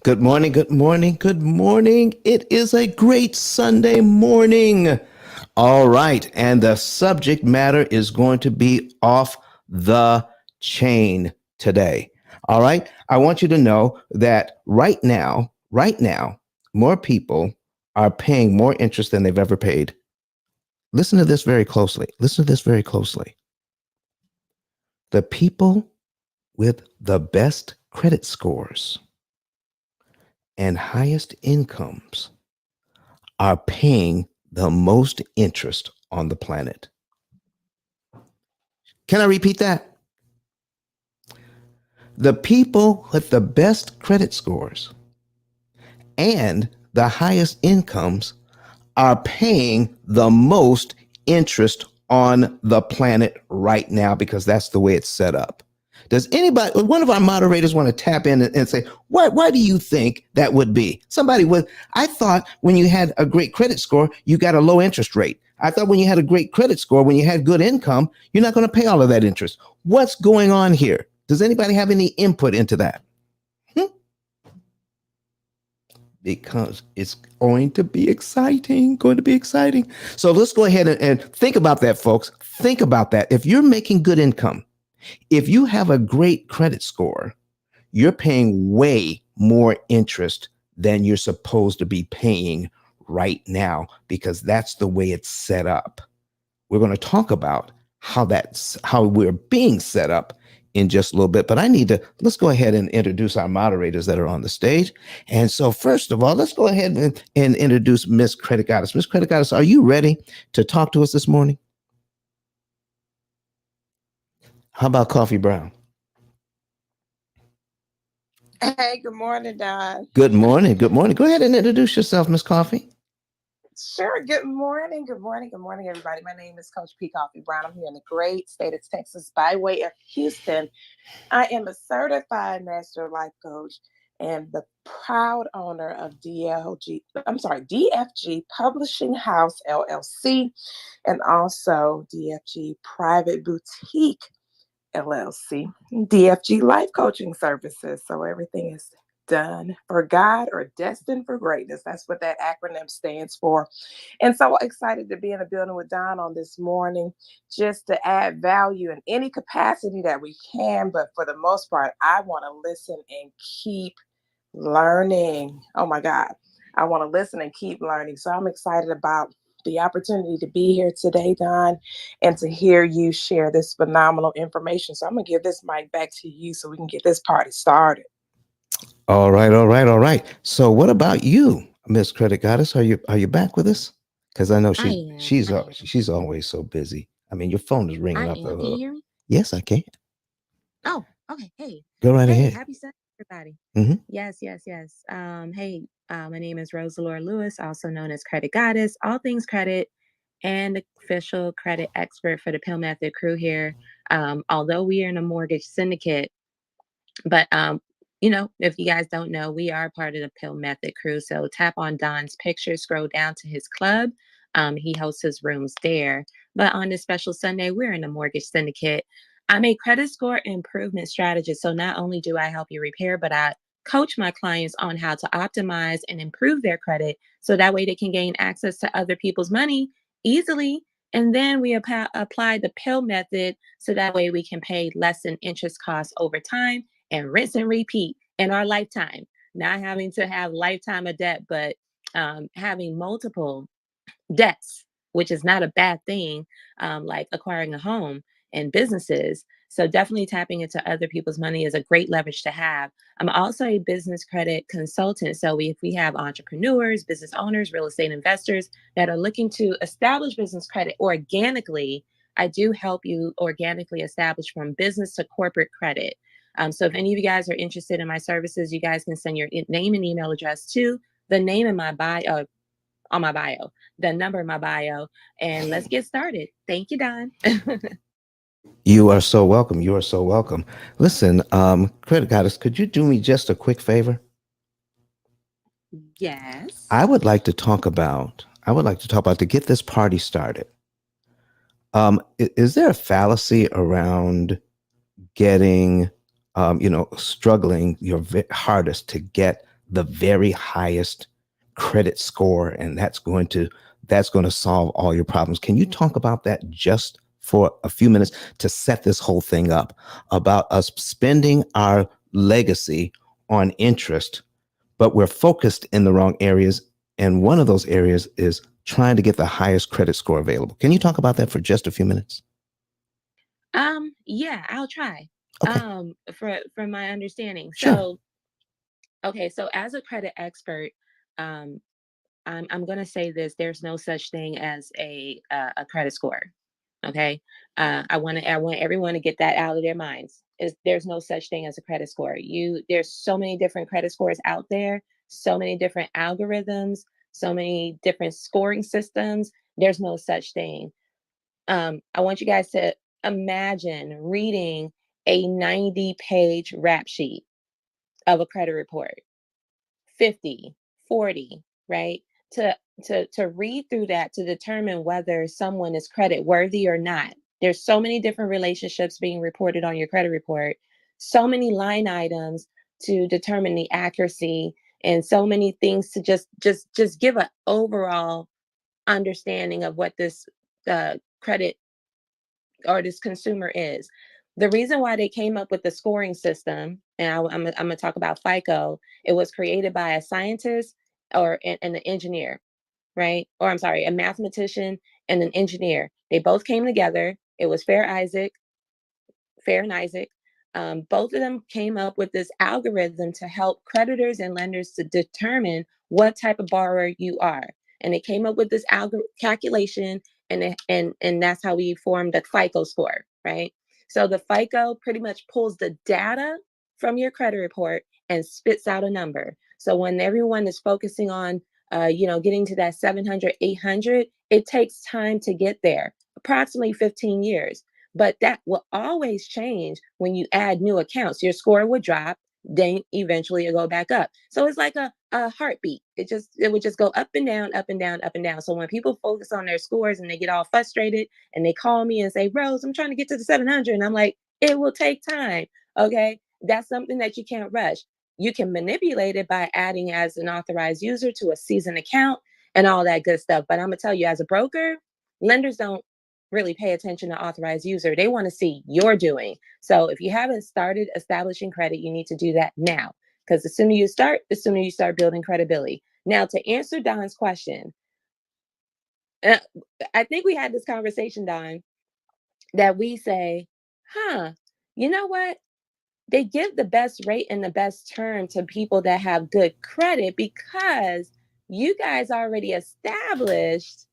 Good morning, good morning, good morning. It is a great Sunday morning. All right, and the subject matter is going to be off the chain today. All right, I want you to know that right now, more people are paying more interest than they've ever paid. Listen to this very closely. Listen to this very closely. The people with the best credit scores and highest incomes are paying the most interest on the planet. Can I repeat that? The people with the best credit scores and the highest incomes are paying the most interest on the planet right now because that's the way it's set up. Does anybody, one of our moderators, want to tap in and say, why do you think that would be? Somebody with, I thought when you had a great credit score, you got a low interest rate. I thought when you had a great credit score, when you had good income, you're not going to pay all of that interest. What's going on here? Does anybody have any input into that? Because it's going to be exciting, So let's go ahead and think about that, folks. Think about that. If you're making good income, if you have a great credit score, you're paying way more interest than you're supposed to be paying right now because that's the way it's set up. We're going to talk about how we're being set up in just a little bit, but let's go ahead and introduce our moderators that are on the stage. And so first of all, let's go ahead and introduce Miss Credit Goddess. Miss Credit Goddess, are you ready to talk to us this morning? How about Coffee Brown? Hey, good morning, Don. Good morning. Good morning. Go ahead and introduce yourself, Miss Coffee. Sure. Good morning, everybody. My name is Coach P. Coffee Brown. I'm here in the great state of Texas by way of Houston. I am a certified master life coach and the proud owner of DFG Publishing House, LLC, and also DFG Private Boutique, LLC, DFG Life Coaching Services. So everything is done for God or destined for greatness. That's what that acronym stands for. And so excited to be in the building with Don on this morning, just to add value in any capacity that we can. But for the most part, I want to listen and keep learning. Oh my God. I want to listen and keep learning. So I'm excited about the opportunity to be here today, Don, and to hear you share this phenomenal information. So I'm going to give this mic back to you so we can get this party started. All right. So what about you, Miss Credit Goddess? Are you back with us? Because I know she's always so busy. I mean, your phone is ringing up the hook. Can you hear me? Yes, I can. Oh, okay. Hey. Go right ahead. Happy Sunday, everybody. Mm-hmm. Yes. Hey, my name is Rosalora Lewis, also known as Credit Goddess, all things credit, and official credit expert for the P.I.L.L Method crew here. Although we are in a mortgage syndicate, but if you guys don't know, we are part of the P.I.L.L Method crew. So tap on Don's picture, scroll down to his club. He hosts his rooms there. But on this special Sunday, we're in a mortgage syndicate. I'm a credit score improvement strategist. So not only do I help you repair, but I coach my clients on how to optimize and improve their credit so that way they can gain access to other people's money easily. And then we apply the P.I.L.L method so that way we can pay less in interest costs over time and rinse and repeat in our lifetime. Not having to have lifetime of debt, but having multiple debts, which is not a bad thing, like acquiring a home and businesses. So definitely tapping into other people's money is a great leverage to have. I'm also a business credit consultant. So if we have entrepreneurs, business owners, real estate investors that are looking to establish business credit organically, I do help you organically establish from business to corporate credit. So if any of you guys are interested in my services, you guys can send your name and email address to the name in my bio, on my bio, the number in my bio, and let's get started. Thank you, Don. You are so welcome. Listen, Credit Goddess, could you do me just a quick favor? Yes. I would like to talk about to get this party started. Is there a fallacy around getting, struggling your hardest to get the very highest credit score, and that's going to solve all your problems. Can you talk about that just for a few minutes to set this whole thing up about us spending our legacy on interest, but we're focused in the wrong areas, and one of those areas is trying to get the highest credit score available. Can you talk about that for just a few minutes? Yeah, I'll try. Okay. From my understanding. Sure. So, okay, so as a credit expert, um, I'm gonna say this: there's no such thing as a credit score. Okay, I want everyone to get that out of their minds. Is there's no such thing as a credit score. There's so many different credit scores out there, so many different algorithms, so many different scoring systems. There's no such thing. I want you guys to imagine reading a 90-page rap sheet of a credit report, 50, 40, right? To to read through that to determine whether someone is credit worthy or not. There's so many different relationships being reported on your credit report, so many line items to determine the accuracy, and so many things to just give an overall understanding of what this credit or this consumer is. The reason why they came up with the scoring system, and I'm going to talk about FICO, it was created by a scientist and an engineer, right? Or I'm sorry, a mathematician and an engineer. They both came together. It was Fair and Isaac. Both of them came up with this algorithm to help creditors and lenders to determine what type of borrower you are. And they came up with this calculation, and that's how we formed the FICO score, right? So the FICO pretty much pulls the data from your credit report and spits out a number. So when everyone is focusing on, getting to that 700, 800, it takes time to get there, approximately 15 years. But that will always change when you add new accounts. Your score would drop, then eventually it'll go back up. So it's like a heartbeat. It would just go up and down, up and down, up and down. So when people focus on their scores and they get all frustrated and they call me and say, Rose, I'm trying to get to the 700. And I'm like, it will take time. Okay. That's something that you can't rush. You can manipulate it by adding as an authorized user to a seasoned account and all that good stuff. But I'm going to tell you, as a broker, lenders don't really pay attention to authorized user. They want to see you're doing. So if you haven't started establishing credit, you need to do that now. Because the sooner you start, the sooner you start building credibility. Now, to answer Don's question, uh, I think we had this conversation, Don, that we say, you know what? They give the best rate and the best term to people that have good credit because you guys already established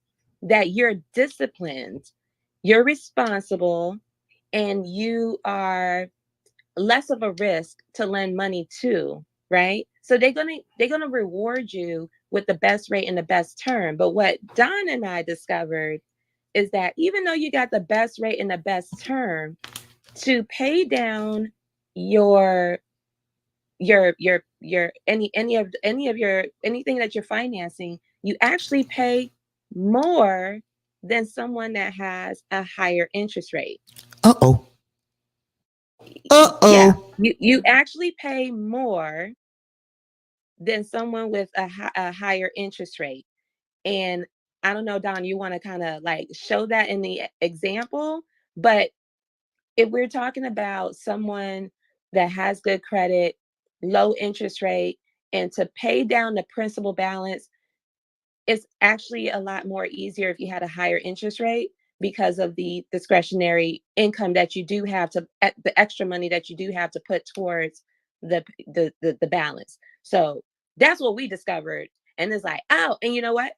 that you're disciplined, you're responsible, and you are less of a risk to lend money to, right? So they're gonna reward you with the best rate and the best term. But what Don and I discovered is that even though you got the best rate and the best term, to pay down your any of your anything that you're financing, you actually pay more than someone that has a higher interest rate. Uh oh. Uh Yeah, oh. you actually pay more than someone with a higher interest rate. And I don't know, Don, you want to kind of like show that in the example, but if we're talking about someone that has good credit, low interest rate, and to pay down the principal balance, it's actually a lot more easier if you had a higher interest rate because of the discretionary income that you do have the extra money that you do have to put towards the balance. So that's what we discovered. And it's like, oh, and you know what?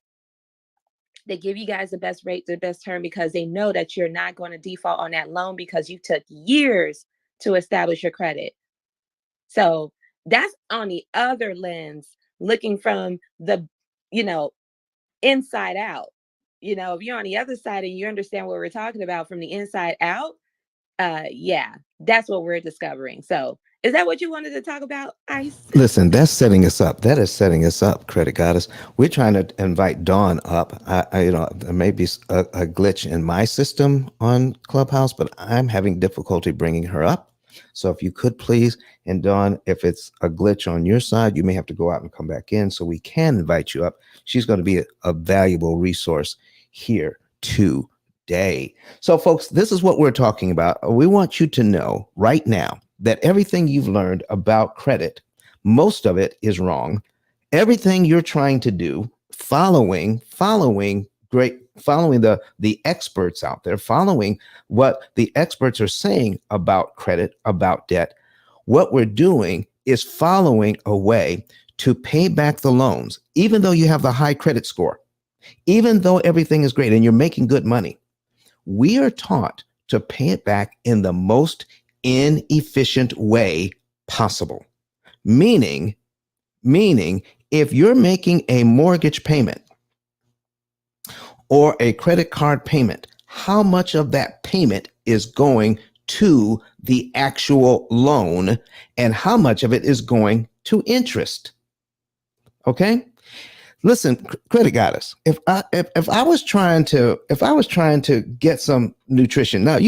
They give you guys the best rate, the best term because they know that you're not going to default on that loan because you took years to establish your credit. So that's on the other lens, looking from the, you know, inside out. If you're on the other side and you understand what we're talking about from the inside out, yeah, that's what we're discovering. So is that what you wanted to talk about, Ice? Listen, that's setting us up. That is setting us up, Credit Goddess. We're trying to invite Dawn up. There may be a glitch in my system on Clubhouse, but I'm having difficulty bringing her up. So if you could please, and Dawn, if it's a glitch on your side, you may have to go out and come back in so we can invite you up. She's going to be a valuable resource here today. So folks, this is what we're talking about. We want you to know right now that everything you've learned about credit, most of it is wrong. Everything you're trying to do, following the experts out there, following what the experts are saying about credit, about debt, what we're doing is following a way to pay back the loans, even though you have the high credit score, even though everything is great and you're making good money. We are taught to pay it back in the most inefficient way possible. Meaning, if you're making a mortgage payment or a credit card payment, how much of that payment is going to the actual loan and how much of it is going to interest? Okay? Listen, credit goddess. If I was trying to get some nutrition, now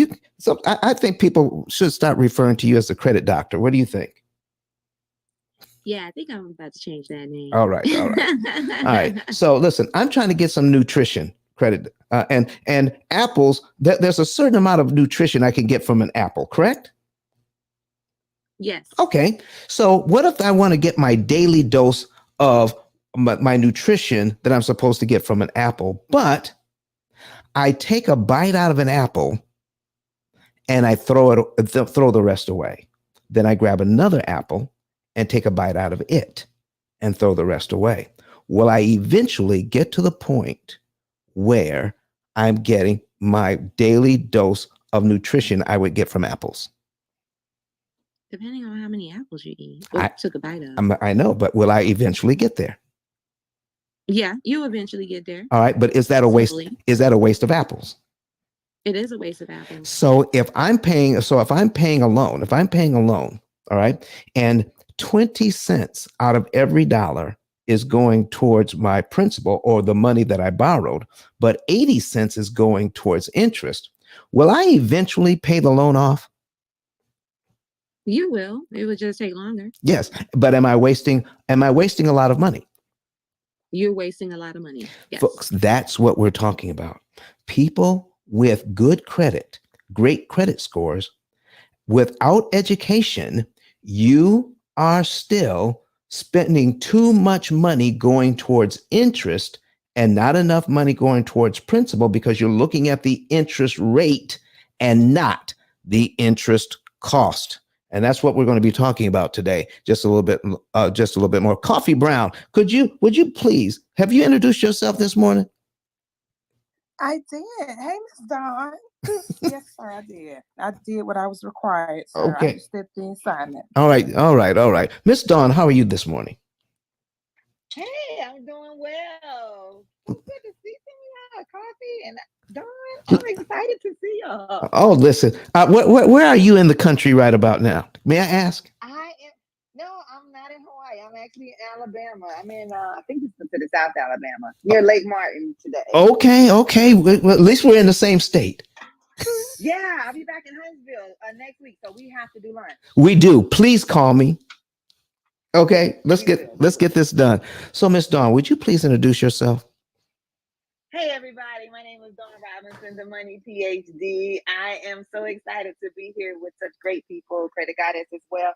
I think people should start referring to you as a credit doctor. What do you think? Yeah, I think I'm about to change that name. All right. All right. So listen, I'm trying to get some nutrition credit, and apples. There's a certain amount of nutrition I can get from an apple, correct? Yes. Okay. So what if I want to get my daily dose of my nutrition that I'm supposed to get from an apple, but I take a bite out of an apple and I throw the rest away. Then I grab another apple and take a bite out of it and throw the rest away. Will I eventually get to the point where I'm getting my daily dose of nutrition I would get from apples? Depending on how many apples you eat or took a bite of. I know, but will I eventually get there? Yeah, you eventually get there. All right, but is that a waste? Is that a waste of apples? It is a waste of apples. So if I'm paying a loan, all right, and 20 cents out of every dollar is going towards my principal or the money that I borrowed, but 80 cents is going towards interest, will I eventually pay the loan off? You will. It would just take longer. Yes, but am I wasting a lot of money? You're wasting a lot of money. Yes. Folks, that's what we're talking about. People with good credit, great credit scores, without education, you are still spending too much money going towards interest and not enough money going towards principal because you're looking at the interest rate and not the interest cost. And that's what we're going to be talking about today. Just a little bit more. Coffee Brown, would you please, have you introduced yourself this morning? I did. Hey, Miss Dawn. Yes, sir, I did. I did what I was required, sir. Okay. I stepped in assignment. All right. Miss Dawn, how are you this morning? Hey, I'm doing well. It's good to see some of y'all. Coffee and Dawn. I'm excited to see y'all. Oh, listen. Where are you in the country right about now? May I ask? No, I'm not in Hawaii. I'm actually in Alabama. I'm in, I think it's considered South Alabama, near Lake Martin today. Okay. Well, at least we're in the same state. Yeah, I'll be back in Huntsville next week, so we have to do lunch. We do. Please call me. Okay, let's get this done. So, Miss Dawn, would you please introduce yourself? Hey, everybody. My name is Dawn Robinson, the Money PhD. I am so excited to be here with such great people, credit goddess as well.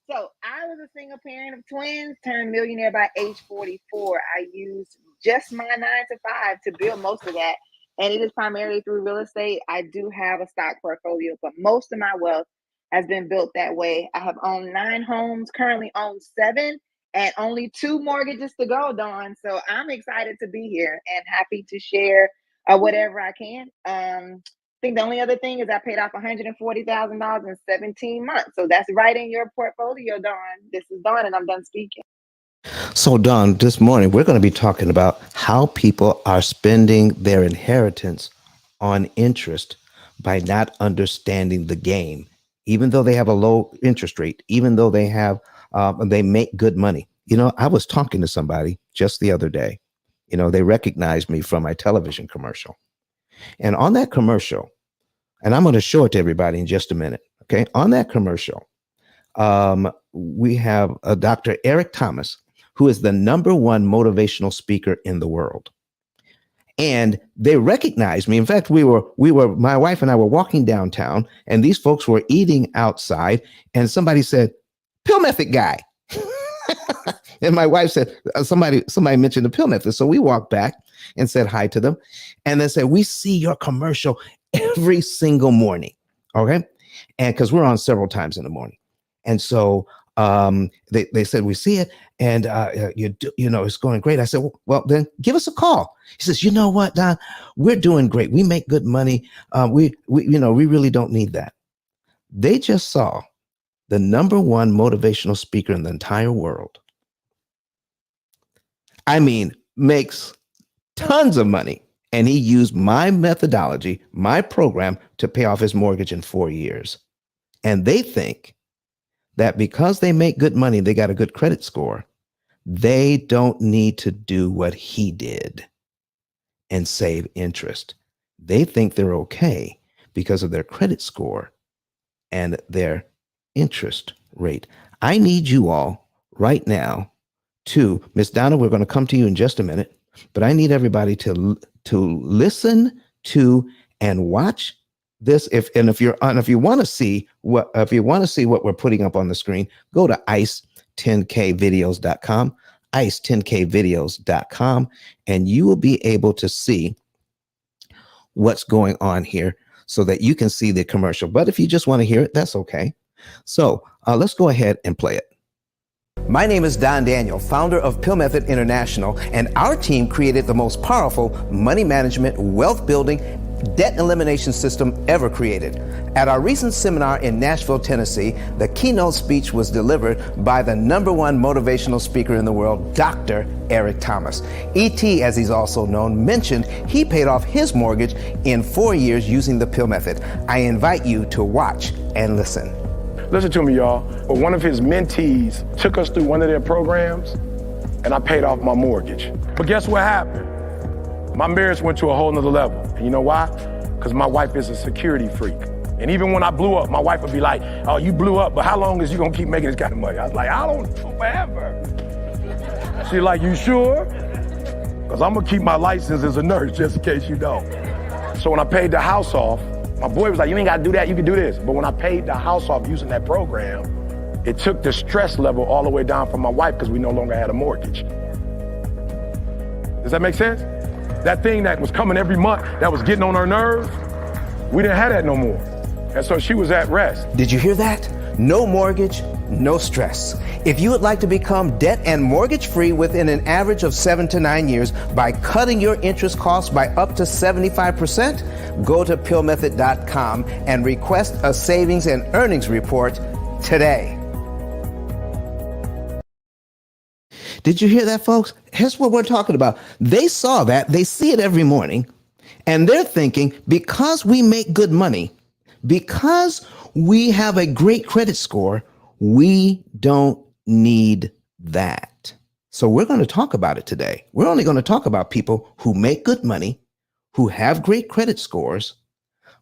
So I was a single parent of twins, turned millionaire by age 44. I used just my 9 to 5 to build most of that. And it is primarily through real estate. I do have a stock portfolio, but most of my wealth has been built that way. I have owned 9 homes, currently own 7, and only 2 mortgages to go, Dawn. So I'm excited to be here and happy to share whatever I can. I think the only other thing is I paid off $140,000 in 17 months. So that's right in your portfolio, Dawn. This is Dawn, and I'm done speaking. So, Dawn, this morning we're going to be talking about how people are spending their inheritance on interest by not understanding the game, even though they have a low interest rate, even though they make good money. You know, I was talking to somebody just the other day. You know, they recognized me from my television commercial. And on that commercial, and I'm going to show it to everybody in just a minute. Okay. On that commercial, we have a Dr. Eric Thomas, who is the #1 motivational speaker in the world. And they recognized me. In fact, my wife and I were walking downtown, and these folks were eating outside, and somebody said, "Pill method guy." And my wife said, somebody mentioned the pill method. So we walked back and said hi to them. And they said, "We see your commercial every single morning." Okay. And because we're on several times in the morning. And so they said, "We see it, and it's going great." I said, "Well, then give us a call." He says, "You know what, Don? We're doing great. We make good money. We really don't need that." They just saw the #1 motivational speaker in the entire world. I mean, makes tons of money. And he used my methodology, my program, to pay off his mortgage in 4 years. And they think that because they make good money, they got a good credit score, they don't need to do what he did and save interest. They think they're okay because of their credit score and their interest rate. I need you all right now to, Miss Donna, we're going to come to you in just a minute, but I need everybody to listen to and watch this. If you want to see what we're putting up on the screen, go to ice10kvideos.com, ice10kvideos.com, and you will be able to see what's going on here so that you can see the commercial. But if you just want to hear it, that's okay. So let's go ahead and play it. My name is Don Daniel, founder of P.I.L.L Method International, and our team created the most powerful money management, wealth building, debt elimination system ever created. At our recent seminar in Nashville, Tennessee, the keynote speech was delivered by the #1 motivational speaker in the world, Dr. Eric Thomas. E.T., as he's also known, mentioned he paid off his mortgage in 4 years using the P.I.L.L Method. I invite you to watch and listen. Listen to me, y'all. One of his mentees took us through one of their programs, and I paid off my mortgage. But guess what happened? My marriage went to a whole nother level. And you know why? Because my wife is a security freak. And even when I blew up, my wife would be like, "Oh, you blew up, but how long is you gonna keep making this kind of money?" I was like, "I don't know, forever." She's like, "You sure?" Because I'm gonna keep my license as a nurse, just in case you don't. So when I paid the house off, my boy was like, "You ain't gotta do that, you can do this." But when I paid the house off using that program, it took the stress level all the way down for my wife because we no longer had a mortgage. Does that make sense? That thing that was coming every month, that was getting on her nerves, we didn't have that no more. And so she was at rest. Did you hear that? No mortgage, no stress. If you would like to become debt and mortgage free within an average of 7 to 9 years by cutting your interest costs by up to 75%, go to pillmethod.com and request a savings and earnings report today. Did you hear that, folks? Here's what we're talking about. They saw that. They see it every morning. And they're thinking, because we make good money, because we have a great credit score, we don't need that. So we're going to talk about it today. We're only going to talk about people who make good money, who have great credit scores,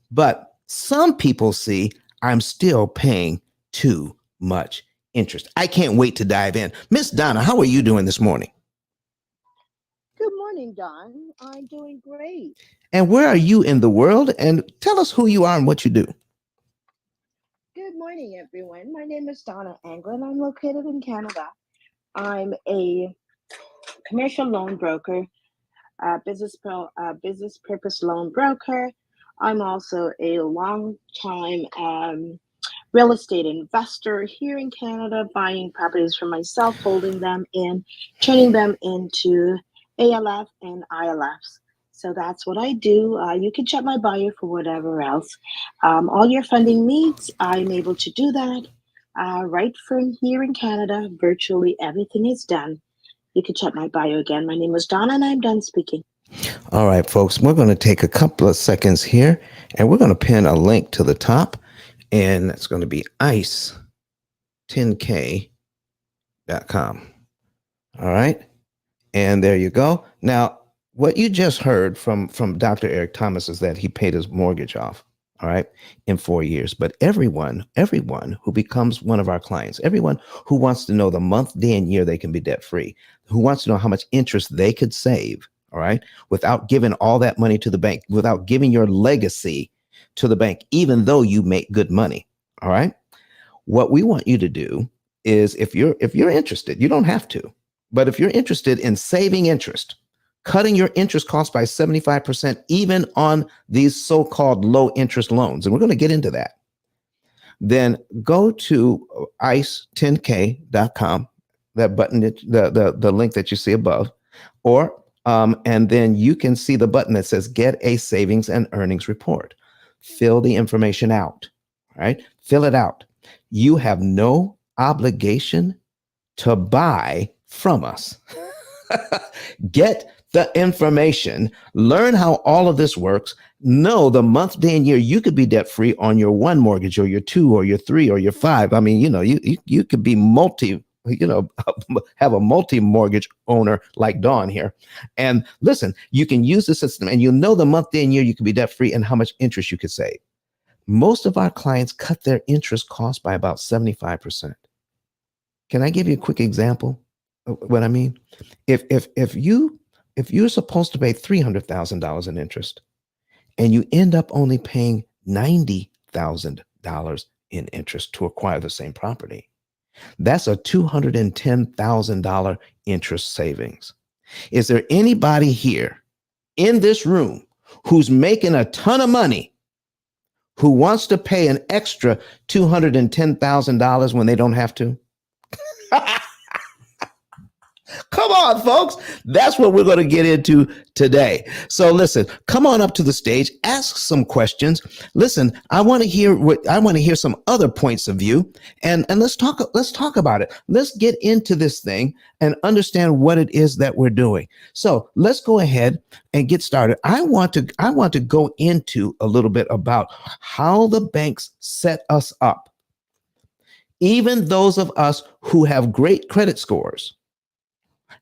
but some people see, I'm still paying too much interest. I can't wait to dive in. Miss Donna, how are you doing this morning? Good morning, Don. I'm doing great. And where are you in the world? And tell us who you are and what you do. Good morning, everyone. My name is Donna Anglin. I'm located in Canada. I'm a commercial loan broker, business purpose loan broker. I'm also a long-time real estate investor here in Canada, buying properties for myself, holding them and turning them into ALF and ILFs. So that's what I do. You can check my bio for whatever else. All your funding needs, I'm able to do that right from here in Canada. Virtually everything is done. You can check my bio again. My name is Donna, and I'm done speaking. All right, folks, we're going to take a couple of seconds here, and we're going to pin a link to the top, and it's going to be ice10k.com. All right, and there you go. Now, what you just heard from Dr. Eric Thomas is that he paid his mortgage off. all right, in 4 years. But everyone who becomes one of our clients, everyone who wants to know the month, day, and year they can be debt free, who wants to know how much interest they could save, all right, without giving all that money to the bank, without giving your legacy to the bank, even though you make good money, all right. What we want you to do is, if you're interested, you don't have to, but if you're interested in saving interest, cutting your interest cost by 75%, even on these so-called low interest loans, and we're going to get into that, then go to ice10k.com, that button, the link that you see above, or and then you can see the button that says get a savings and earnings report. Fill the information out, right? Fill it out. You have no obligation to buy from us. Get the information, learn how all of this works. Know the month, day, and year you could be debt free on your one mortgage, or your two, or your three, or your five. I mean, you could be have a multi mortgage owner like Dawn here. And listen, you can use the system, and you know the month, day, and year you could be debt free and how much interest you could save. Most of our clients cut their interest cost by about 75%. Can I give you a quick example of what I mean? If you're supposed to pay $300,000 in interest, and you end up only paying $90,000 in interest to acquire the same property, that's a $210,000 interest savings. Is there anybody here in this room who's making a ton of money who wants to pay an extra $210,000 when they don't have to? Come on, folks. That's what we're going to get into today. So listen, come on up to the stage, ask some questions. Listen, I want to hear some other points of view, and let's talk about it. Let's get into this thing and understand what it is that we're doing. So let's go ahead and get started. I want to go into a little bit about how the banks set us up. Even those of us who have great credit scores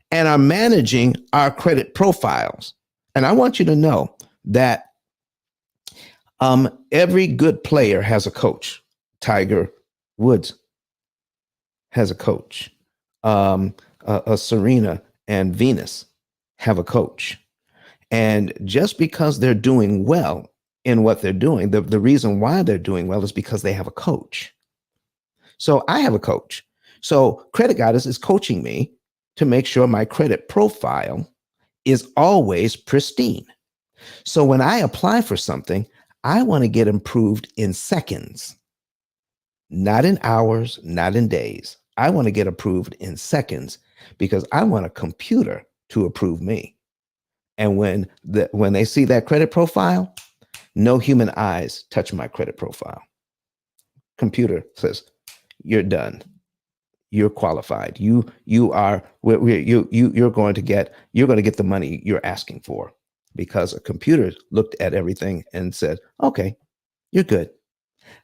and are managing our credit profiles. And I want you to know that every good player has a coach. Tiger Woods has a coach. Serena and Venus have a coach. And just because they're doing well in what they're doing, the reason why they're doing well is because they have a coach. So I have a coach. So Credit Goddess is coaching me to make sure my credit profile is always pristine. So when I apply for something, I want to get approved in seconds, not in hours, not in days. I want to get approved in seconds because I want a computer to approve me. And when they see that credit profile, no human eyes touch my credit profile. Computer says, you're done. You're qualified. You're going to get the money you're asking for, because a computer looked at everything and said, okay, you're good.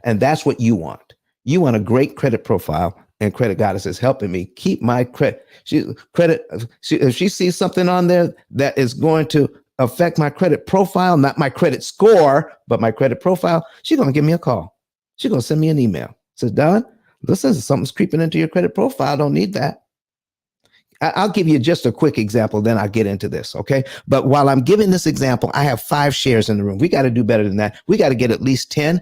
And that's what you want. You want a great credit profile, and Credit Goddess is helping me keep my credit. If she sees something on there that is going to affect my credit profile, not my credit score, but my credit profile, she's going to give me a call. She's going to send me an email. Says, Don, listen, something's creeping into your credit profile. I don't need that. I'll give you just a quick example, then I'll get into this, okay? But while I'm giving this example, I have 5 shares in the room. We got to do better than that. We got to get at least 10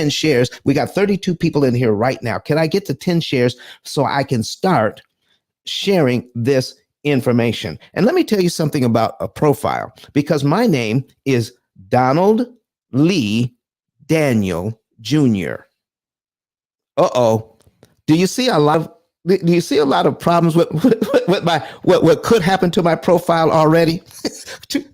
shares. We got 32 people in here right now. Can I get to 10 shares so I can start sharing this information? And let me tell you something about a profile, because my name is Donald Lee Daniel Jr. Uh-oh. Do you see a lot of problems with what could happen to my profile already?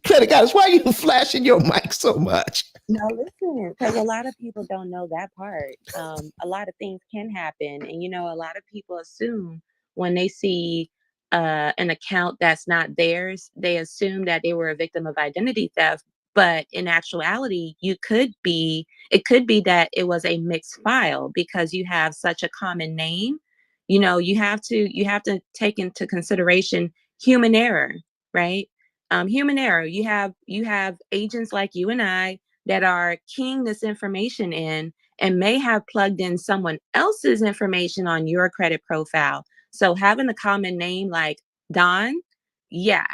Credit Goddess, why are you flashing your mic so much? No, listen, because a lot of people don't know that part. A lot of things can happen. And, a lot of people assume when they see an account that's not theirs, they assume that they were a victim of identity theft. But in actuality, it could be that it was a mixed file, because you have such a common name. You have to take into consideration human error, right? Human error. You have agents like you and I that are keying this information in and may have plugged in someone else's information on your credit profile. So having a common name like Don, yeah,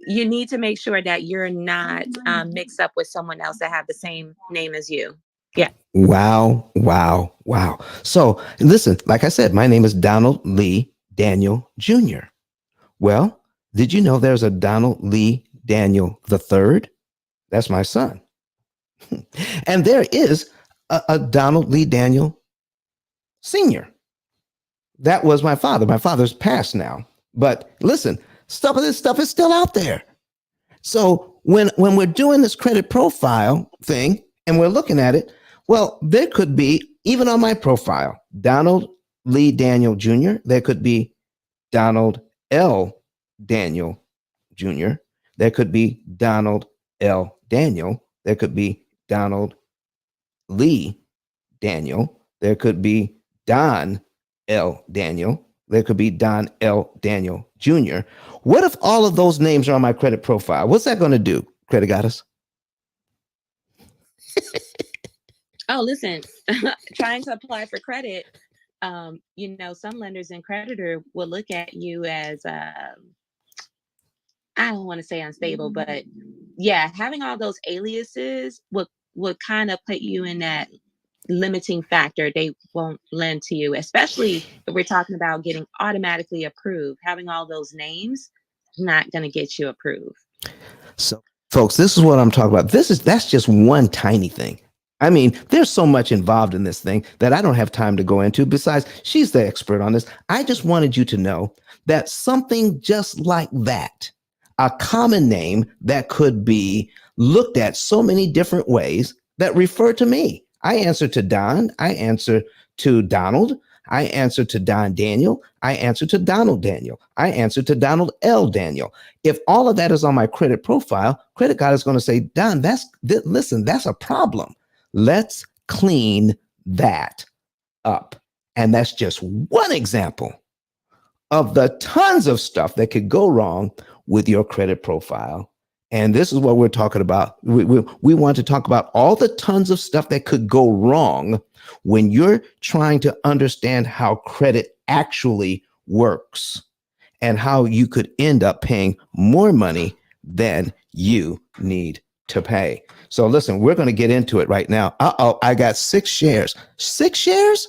you need to make sure that you're not mixed up with someone else that have the same name as you. Yeah. Wow, wow, wow. So listen, like I said, my name is Donald Lee Daniel Jr. Well, did you know there's a Donald Lee Daniel III? That's my son. And there is a Donald Lee Daniel Sr. That was my father. My father's passed now. But listen, some of this stuff is still out there. So when we're doing this credit profile thing and we're looking at it, well, there could be, even on my profile, Donald Lee Daniel Jr., there could be Donald L. Daniel Jr., there could be Donald L. Daniel, there could be Donald Lee Daniel, there could be Don L. Daniel, there could be Don L. Daniel Jr. What if all of those names are on my credit profile? What's that going to do, Credit Goddess? Oh, listen, trying to apply for credit, some lenders and creditor will look at you as, I don't want to say unstable, but yeah, having all those aliases would kind of put you in that limiting factor. They won't lend to you, especially if we're talking about getting automatically approved. Having all those names not going to get you approved. So, folks, this is what I'm talking about. That's just one tiny thing. I mean, there's so much involved in this thing that I don't have time to go into. Besides, she's the expert on this. I just wanted you to know that something just like that, a common name that could be looked at so many different ways that refer to me. I answer to Don. I answer to Donald. I answer to Don Daniel. I answer to Donald Daniel. I answer to Donald L. Daniel. If all of that is on my credit profile, Credit God is going to say, Don, listen, that's a problem. Let's clean that up. And that's just one example of the tons of stuff that could go wrong with your credit profile. And this is what we're talking about. We want to talk about all the tons of stuff that could go wrong when you're trying to understand how credit actually works and how you could end up paying more money than you need to pay. So listen, we're going to get into it right now. I got 6 shares. 6 shares?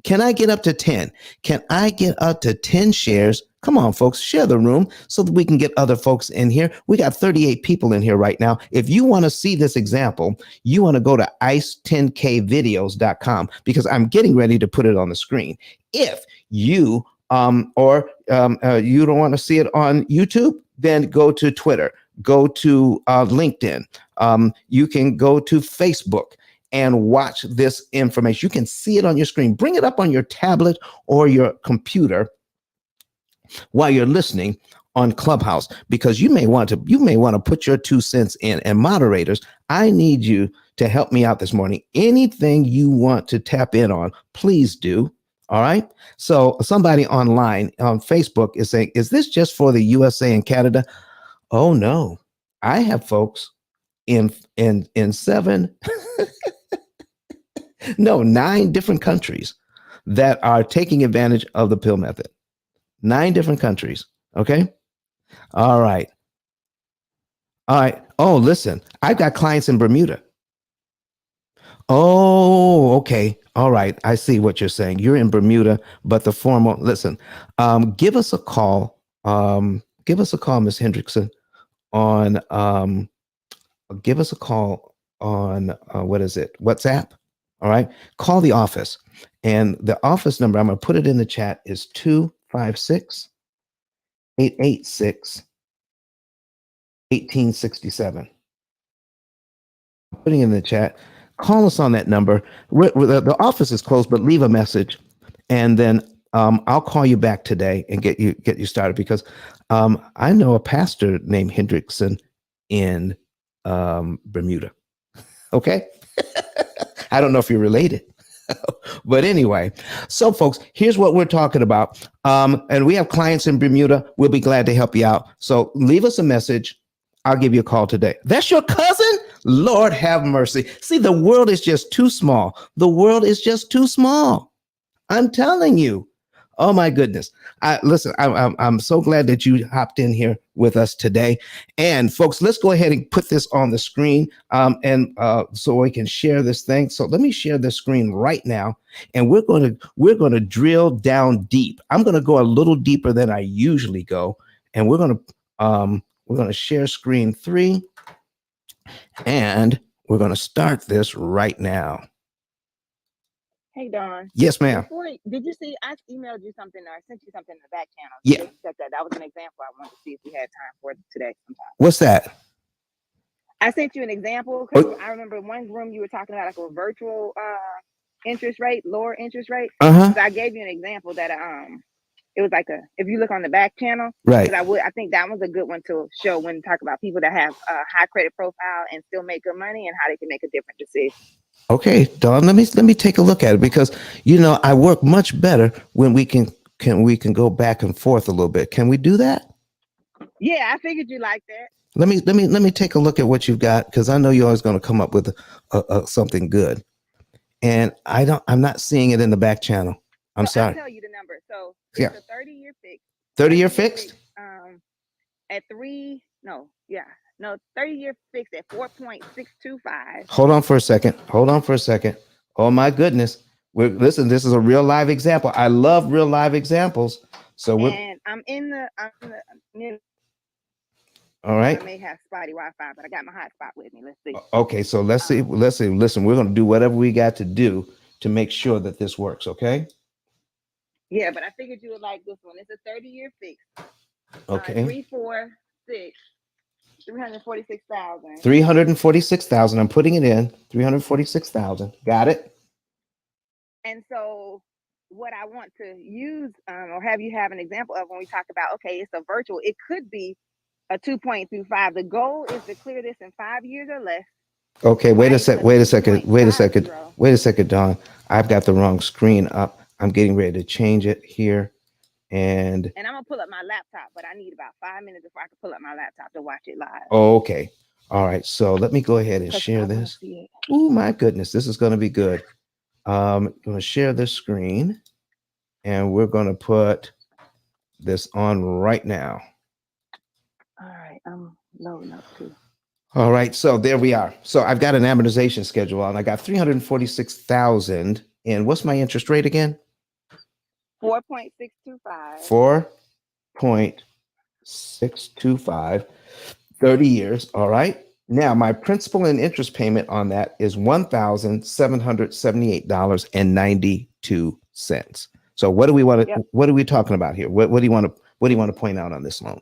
Can I get up to 10? Can I get up to 10 shares? Come on, folks, share the room so that we can get other folks in here. We got 38 people in here right now. If you want to see this example, you want to go to ice10kvideos.com because I'm getting ready to put it on the screen. If you you don't want to see it on YouTube, then go to Twitter, go to LinkedIn. You can go to Facebook and watch this information. You can see it on your screen. Bring it up on your tablet or your computer while you're listening on Clubhouse, because you may want to put your 2 cents in. And moderators, I need you to help me out this morning. Anything you want to tap in on, please do. All right. So somebody online on Facebook is saying, is this just for the USA and Canada? Oh no, I have folks in 7 9 different countries that are taking advantage of the P.I.L.L method. 9 different countries. Okay. All right. Oh, listen, I've got clients in Bermuda. Oh, okay. All right. I see what you're saying. You're in Bermuda, but the formal, listen, give us a call. Give us a call, Ms. Hendrickson, on, give us a call on, what is it? WhatsApp. All right. Call the office, and the office number, I'm going to put it in the chat, is 256-886-1867. Putting it in the chat. Call us on that number. The office is closed, but leave a message, and then I'll call you back today and get you started, because I know a pastor named Hendrickson in Bermuda. Okay. I don't know if you're related, but anyway. So folks, here's what we're talking about. And we have clients in Bermuda. We'll be glad to help you out. So leave us a message. I'll give you a call today. That's your cousin? Lord have mercy. See, the world is just too small. The world is just too small. I'm telling you. Oh my goodness. I'm so glad that you hopped in here with us today. And folks, let's go ahead and put this on the screen and so we can share this thing. So let me share the screen right now. And we're going to drill down deep. I'm going to go a little deeper than I usually go. And we're going to share screen 3. And we're going to start this right now. Hey, Dawn. Yes, ma'am. Did you see, I emailed you something or I sent you something in the back channel. Yeah. That was an example I wanted to see if we had time for today sometime. What's that? I sent you an example because I remember one room you were talking about like a virtual interest rate, lower interest rate. Uh-huh. So I gave you an example that it was like if you look on the back channel, right? I think that was a good one to show when talk about people that have a high credit profile and still make good money and how they can make a different decision. Okay, Dawn, let me take a look at it because I work much better when we can go back and forth a little bit. Can we do that? Yeah, I figured you like that. Let me take a look at what you've got because I know you're always going to come up with something good, and I'm not seeing it in the back channel. I'm sorry. I'll tell you the number. So it's a 30-year fixed. 30-year fixed. At 30-year fixed at 4.625. Hold on for a second. Oh my goodness. Listen, this is a real live example. I love real live examples. So I'm in the all right. I may have spotty Wi-Fi, but I got my hotspot with me. Let's see. Okay, so let's see. Listen, we're going to do whatever we got to do to make sure that this works, okay? Yeah, but I figured you would like this one. It's a 30-year fixed. Okay. 346. 346,000. 346,000. I'm putting it in. 346,000. Got it. And so what I want to use or have you have an example of when we talk about, okay, it's a virtual, it could be a 2.25. The goal is to clear this in 5 years or less. Okay, wait a second, Dawn. I've got the wrong screen up. I'm getting ready to change it here. And I'm gonna pull up my laptop, but I need about 5 minutes before I can pull up my laptop to watch it live. Okay. All right. So let me go ahead and share this. Oh my goodness, this is going to be good. I'm going to share this screen, and we're going to put this on right now. All right, I'm loading up too. All right, so there we are. So I've got an amortization schedule on. I got 346,000, and what's my interest rate again? 4.625. 4.625, 30 years. All right. Now my principal and interest payment on that is $1,778.92. So what do we want to? Yep. What are we talking about here? What do you want to point out on this loan?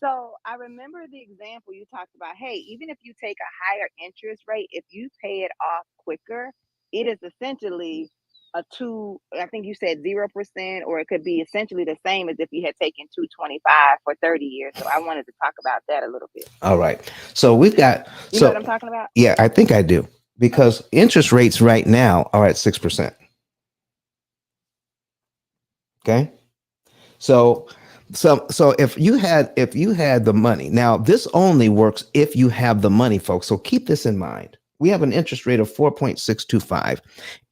So I remember the example you talked about. Hey, even if you take a higher interest rate, if you pay it off quicker, it is essentially I think you said 0%, or it could be essentially the same as if you had taken 225 for 30 years. So I wanted to talk about that a little bit. All right. So we've got, you know what I'm talking about? Yeah, I think I do, because interest rates right now are at 6%. Okay. So if you had the money, now this only works if you have the money, folks. So keep this in mind. We have an interest rate of 4.625.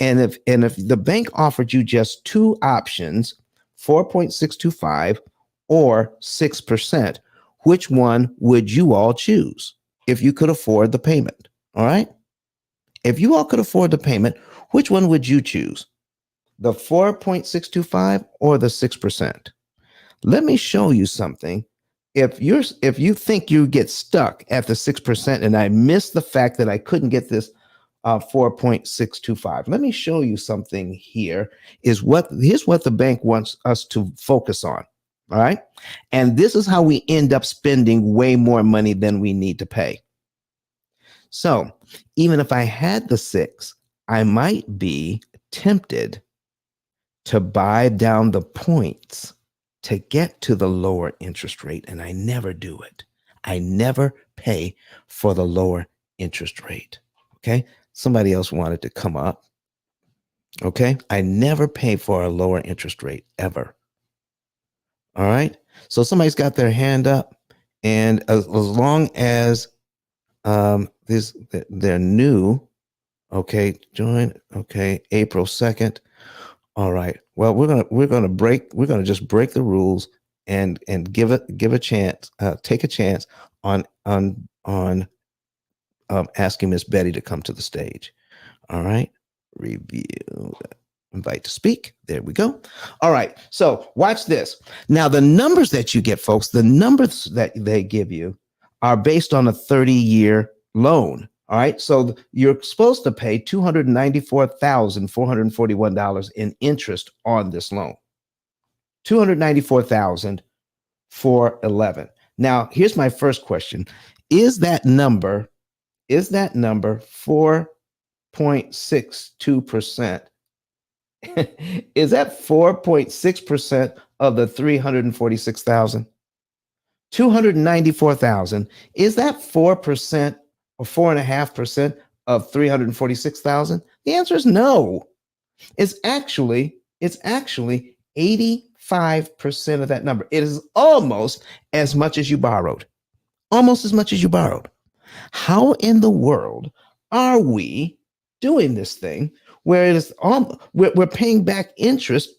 And if the bank offered you just two options, 4.625 or 6%, which one would you all choose if you could afford the payment? All right. If you all could afford the payment, which one would you choose? The 4.625 or the 6%? Let me show you something. If you think you get stuck at the 6% and I miss the fact that I couldn't get this 4.625, let me show you something here. Here's what the bank wants us to focus on. All right. And this is how we end up spending way more money than we need to pay. So even if I had the 6, I might be tempted to buy down the points to get to the lower interest rate, and I never do it. I never pay for the lower interest rate. Okay. Somebody else wanted to come up. Okay. I never pay for a lower interest rate ever. All right. So somebody's got their hand up, and as long as They're new. Okay, join. Okay, April 2nd. All right. Well, we're gonna just break the rules and give a chance, take a chance on asking Miss Betty to come to the stage. All right. Review. Invite to speak. There we go. All right. So watch this. Now, the numbers that you get, folks, the numbers that they give you are based on a 30-year loan. All right. So you're supposed to pay $294,441 in interest on this loan. $294,411. Now, here's my first question. Is that number 4.62%? Is that 4.6% of the 346,000? 294,000. Is that 4% or 4.5% of 346,000? The answer is no. It's actually 85% of that number. It is almost as much as you borrowed. Almost as much as you borrowed. How in the world are we doing this thing where it is we're paying back interest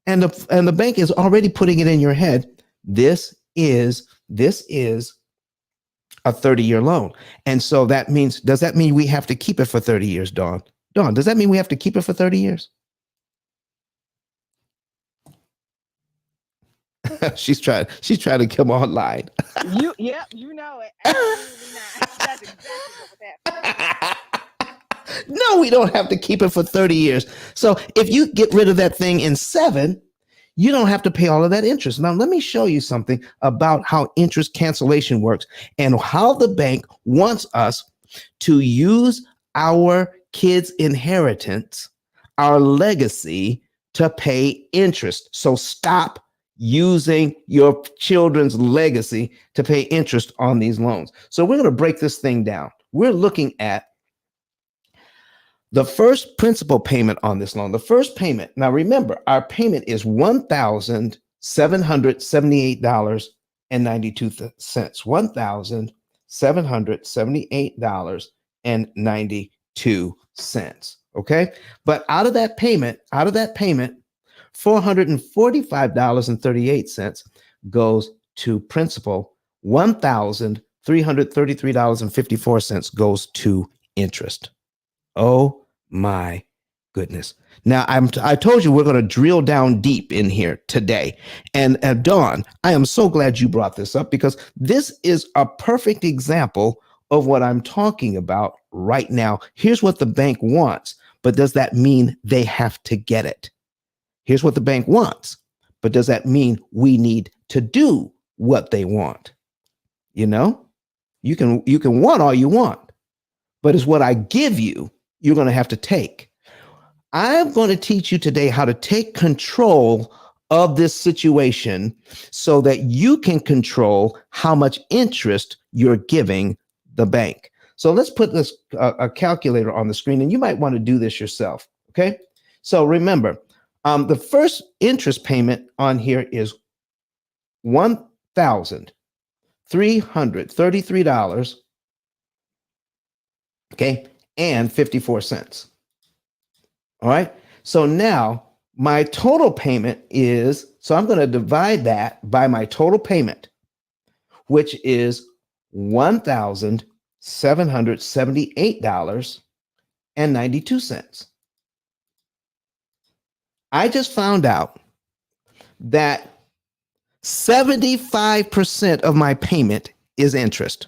and the bank is already putting it in your head? This is a 30-year loan. And so does that mean we have to keep it for 30 years, Dawn? Dawn, does that mean we have to keep it for 30 years? She's trying to come online. You know it. Absolutely not. That's exactly what would happen. No, we don't have to keep it for 30 years. So if you get rid of that thing in 7, you don't have to pay all of that interest. Now, let me show you something about how interest cancellation works and how the bank wants us to use our kids' inheritance, our legacy, to pay interest. So stop using your children's legacy to pay interest on these loans. So we're going to break this thing down. We're looking at the first principal payment on this loan. The first payment. Now remember, our payment is $1,778.92. $1,778.92. Okay. But out of that payment, $445.38 goes to principal. $1,333.54 goes to interest. Oh my goodness. Now I told you we're going to drill down deep in here today. And Dawn, I am so glad you brought this up because this is a perfect example of what I'm talking about right now. Here's what the bank wants, but does that mean they have to get it? Here's what the bank wants, but does that mean we need to do what they want? You know, you can want all you want, but it's what I give you, you're going to have to take. I'm going to teach you today how to take control of this situation so that you can control how much interest you're giving the bank. So let's put this a calculator on the screen, and you might want to do this yourself. Okay. So remember, the first interest payment on here is $1,333. Okay. And 54 cents. All right. So now my total payment is, so I'm going to divide that by my total payment, which is $1,778.92. I just found out that 75% of my payment is interest.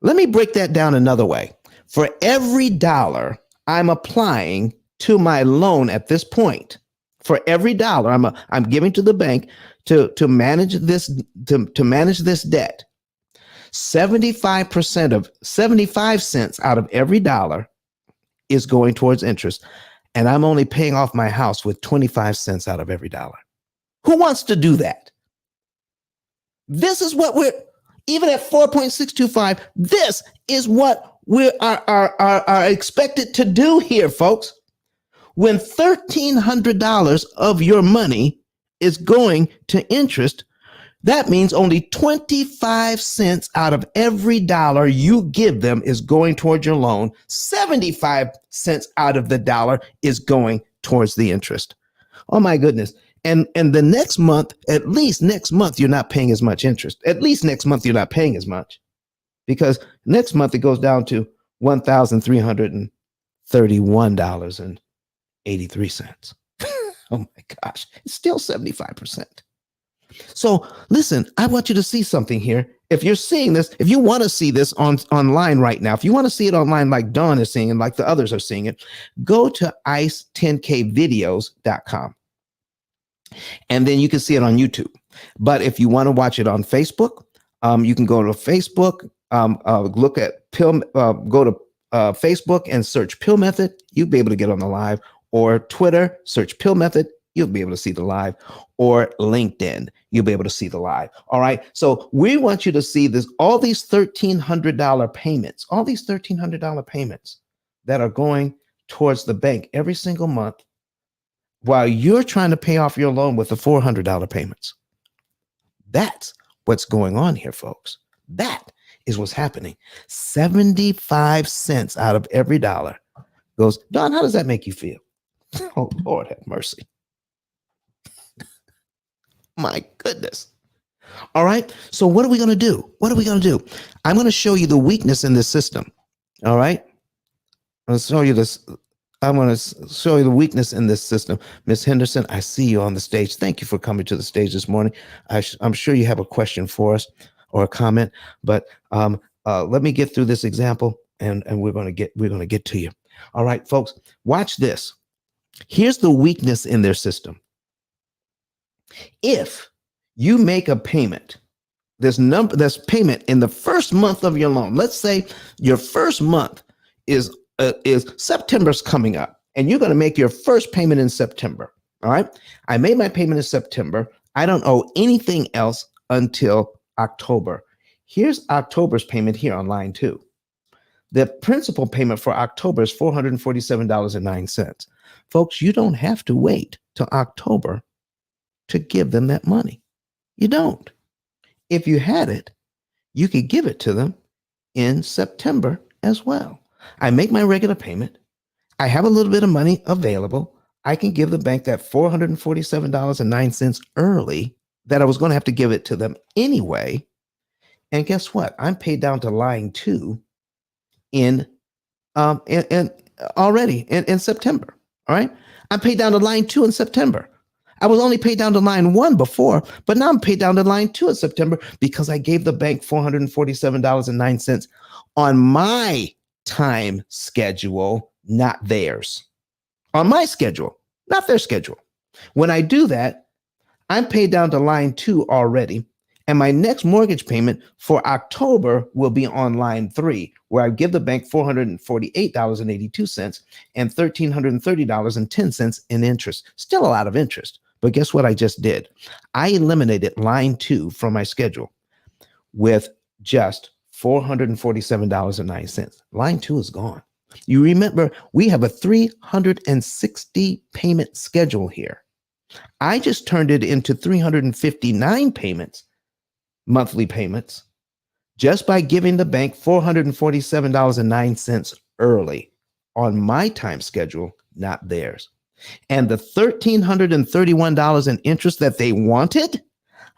Let me break that down another way. For every dollar I'm applying to my loan at this point, for every dollar I'm giving to the bank to manage this debt, 75 cents out of every dollar is going towards interest, and I'm only paying off my house with 25 cents out of every dollar. Who wants to do that? This is what we're, even at 4.625, this is what we are expected to do here, folks. When $1,300 of your money is going to interest, That means only 25 cents out of every dollar you give them is going towards your loan. 75 cents out of the dollar is going towards the interest. Oh my goodness. And the next month, at least next month, you're not paying as much interest. At least next month, you're not paying as much, because next month it goes down to $1,331.83. Oh my gosh, it's still 75%. So listen, I want you to see something here. If you're seeing this, if you want to see this online right now, if you want to see it online like Dawn is seeing and like the others are seeing it, go to ice10kvideos.com. And then you can see it on YouTube. But if you want to watch it on Facebook, you can go to Facebook, look at P.I.L.L, go to Facebook and search P.I.L.L Method. You'll be able to get on the live. Or Twitter, search P.I.L.L Method. You'll be able to see the live. Or LinkedIn, you'll be able to see the live. All right. So we want you to see this, all these $1,300 payments, that are going towards the bank every single month, while you're trying to pay off your loan with the $400 payments. That's what's going on here, folks. That is what's happening. 75 cents out of every dollar goes. Don, how does that make you feel? Oh, Lord have mercy. My goodness. All right. So what are we going to do? I'm going to show you the weakness in this system. All right. I'm going to show you this. I'm going to show you the weakness in this system. Ms. Henderson, I see you on the stage. Thank you for coming to the stage this morning. I'm sure you have a question for us or a comment, but let me get through this example, and we're going to get to you. All right, folks, watch this. Here's the weakness in their system. If you make a payment, there's payment in the first month of your loan. Let's say your first month is September's coming up, and you're going to make your first payment in September. All right. I made my payment in September. I don't owe anything else until October. Here's October's payment here on line 2. The principal payment for October is $447.09. Folks, you don't have to wait till October to give them that money. You don't. If you had it, you could give it to them in September as well. I make my regular payment. I have a little bit of money available. I can give the bank that $447.09 early that I was going to have to give it to them anyway. And guess what? I'm paid down to line 2 in September. All right. I'm paid down to line 2 in September. I was only paid down to line 1 before, but now I'm paid down to line 2 in September because I gave the bank $447.09 on my time schedule, not theirs. On my schedule, not their schedule. When I do that, I'm paid down to line 2 already, and my next mortgage payment for October will be on line 3, where I give the bank $448.82 and $1,330.10 in interest. Still a lot of interest, but guess what I just did? I eliminated line 2 from my schedule with just $447.09. Line 2 is gone. You remember, we have a 360 payment schedule here. I just turned it into 359 payments, monthly payments, just by giving the bank $447.09 early on my time schedule, not theirs. And the $1,331 in interest that they wanted,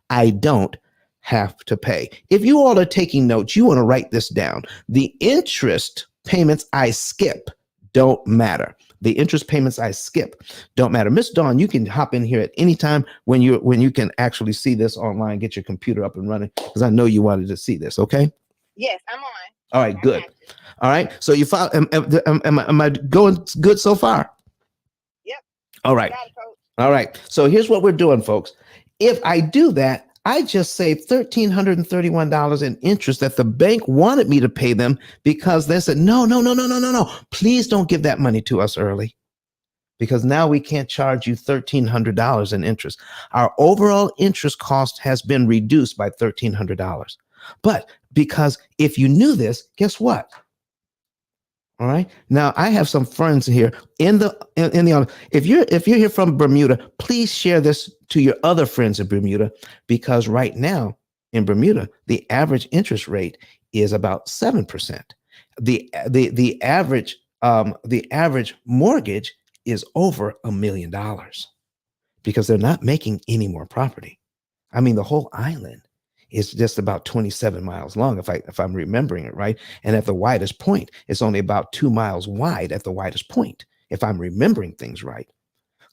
I don't have to pay. If you all are taking notes, you want to write this down. The interest payments I skip don't matter. The interest payments I skip don't matter. Miss Dawn, you can hop in here at any time when you can actually see this online, get your computer up and running, because I know you wanted to see this. Okay. Yes, I'm on. All right, good. All right. So you follow, am I going good so far? Yep. All right. All right. So here's what we're doing, folks. If I do that, I just saved $1,331 in interest that the bank wanted me to pay them because they said, no. Please don't give that money to us early, because now we can't charge you $1,300 in interest. Our overall interest cost has been reduced by $1,300. But because if you knew this, guess what? All right. Now I have some friends here in the audience. If you're here from Bermuda, please share this to your other friends in Bermuda, because right now in Bermuda the average interest rate is about 7%. The average mortgage is over $1 million, because they're not making any more property. I mean, the whole island is just about 27 miles long, if I'm remembering it right. And at the widest point, it's only about 2 miles wide at the widest point, if I'm remembering things right.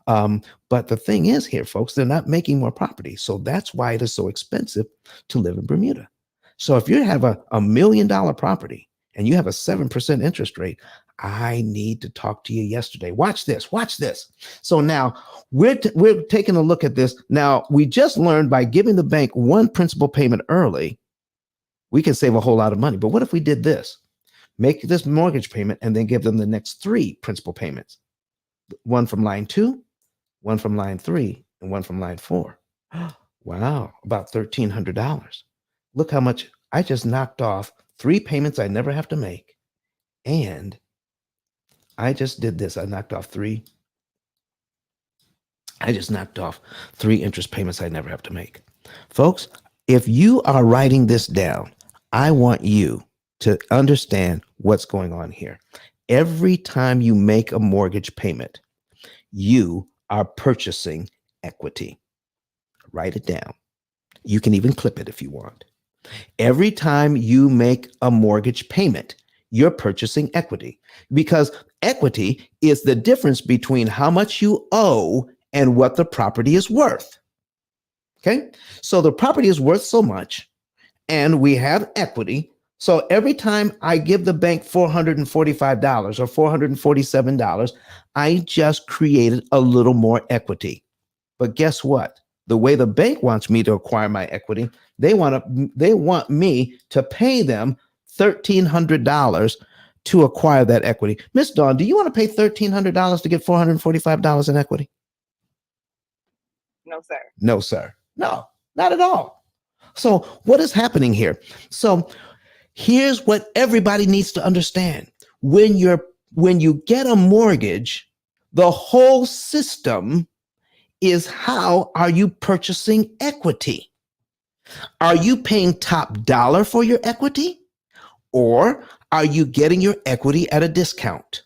But the thing is here, folks, they're not making more property. So that's why it is so expensive to live in Bermuda. So if you have a $1 million property and you have a 7% interest rate, I need to talk to you yesterday. Watch this. Watch this. So now we're taking a look at this. Now, we just learned by giving the bank one principal payment early, we can save a whole lot of money. But what if we did this? Make this mortgage payment and then give them the next 3 principal payments. One from line 2, one from line 3, and one from line 4. Wow, about $1,300. Look how much I just knocked off 3 payments I never have to make. And I just did this. I just knocked off 3 interest payments I never have to make. Folks, if you are writing this down, I want you to understand what's going on here. Every time you make a mortgage payment, you are purchasing equity. Write it down. You can even clip it if you want. Every time you make a mortgage payment, you're purchasing equity, because equity is the difference between how much you owe and what the property is worth. Okay, so the property is worth so much and we have equity. So every time I give the bank $445 or $447, I just created a little more equity. But guess what? The way the bank wants me to acquire my equity, they want me to pay them $1,300 to acquire that equity. Miss Dawn, do you want to pay $1,300 to get $445 in equity? No, sir. No, sir. No, not at all. So what is happening here? So here's what everybody needs to understand. When you get a mortgage, the whole system is, how are you purchasing equity? Are you paying top dollar for your equity, or are you getting your equity at a discount?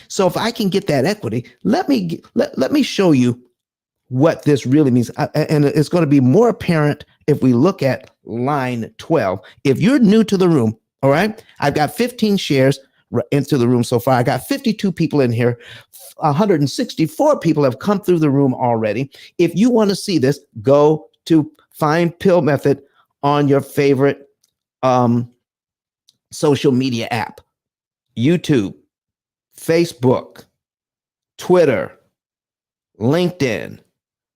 So if I can get that equity, let me show you what this really means. And it's going to be more apparent if we look at line 12. If you're new to the room, all right, I've got 15 shares into the room so far. I got 52 people in here. 164 people have come through the room already. If you want to see this, go to find P.I.L.L method on your favorite social media app: YouTube, Facebook, Twitter, LinkedIn.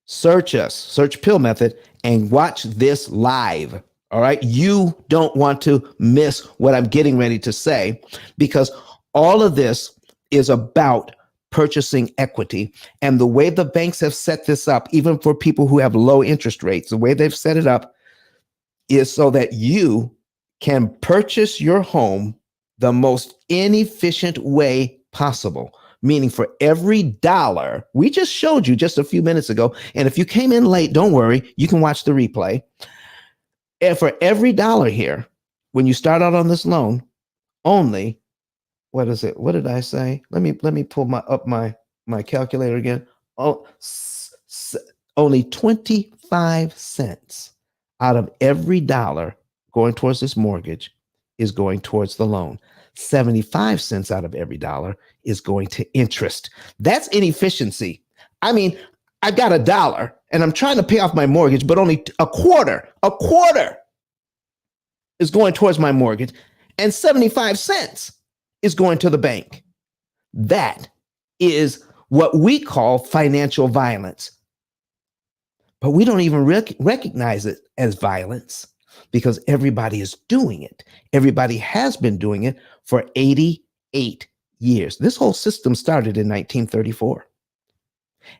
Search us, search P.I.L.L method, and watch this live. All right. You don't want to miss what I'm getting ready to say, because all of this is about purchasing equity. And the way the banks have set this up, even for people who have low interest rates, the way they've set it up is so that you can purchase your home the most inefficient way possible. Meaning, for every dollar, we just showed you just a few minutes ago, and if you came in late, don't worry, you can watch the replay. And for every dollar here, when you start out on this loan, only, what is it? What did I say? Let me pull my calculator again. Only 25 cents out of every dollar going towards this mortgage is going towards the loan. 75 cents out of every dollar is going to interest. That's inefficiency. I mean, I got $1 and I'm trying to pay off my mortgage, but only a quarter is going towards my mortgage, and 75 cents is going to the bank. That is what we call financial violence. But we don't even recognize it as violence, because everybody is doing it. Everybody has been doing it for 88 years. This whole system started in 1934.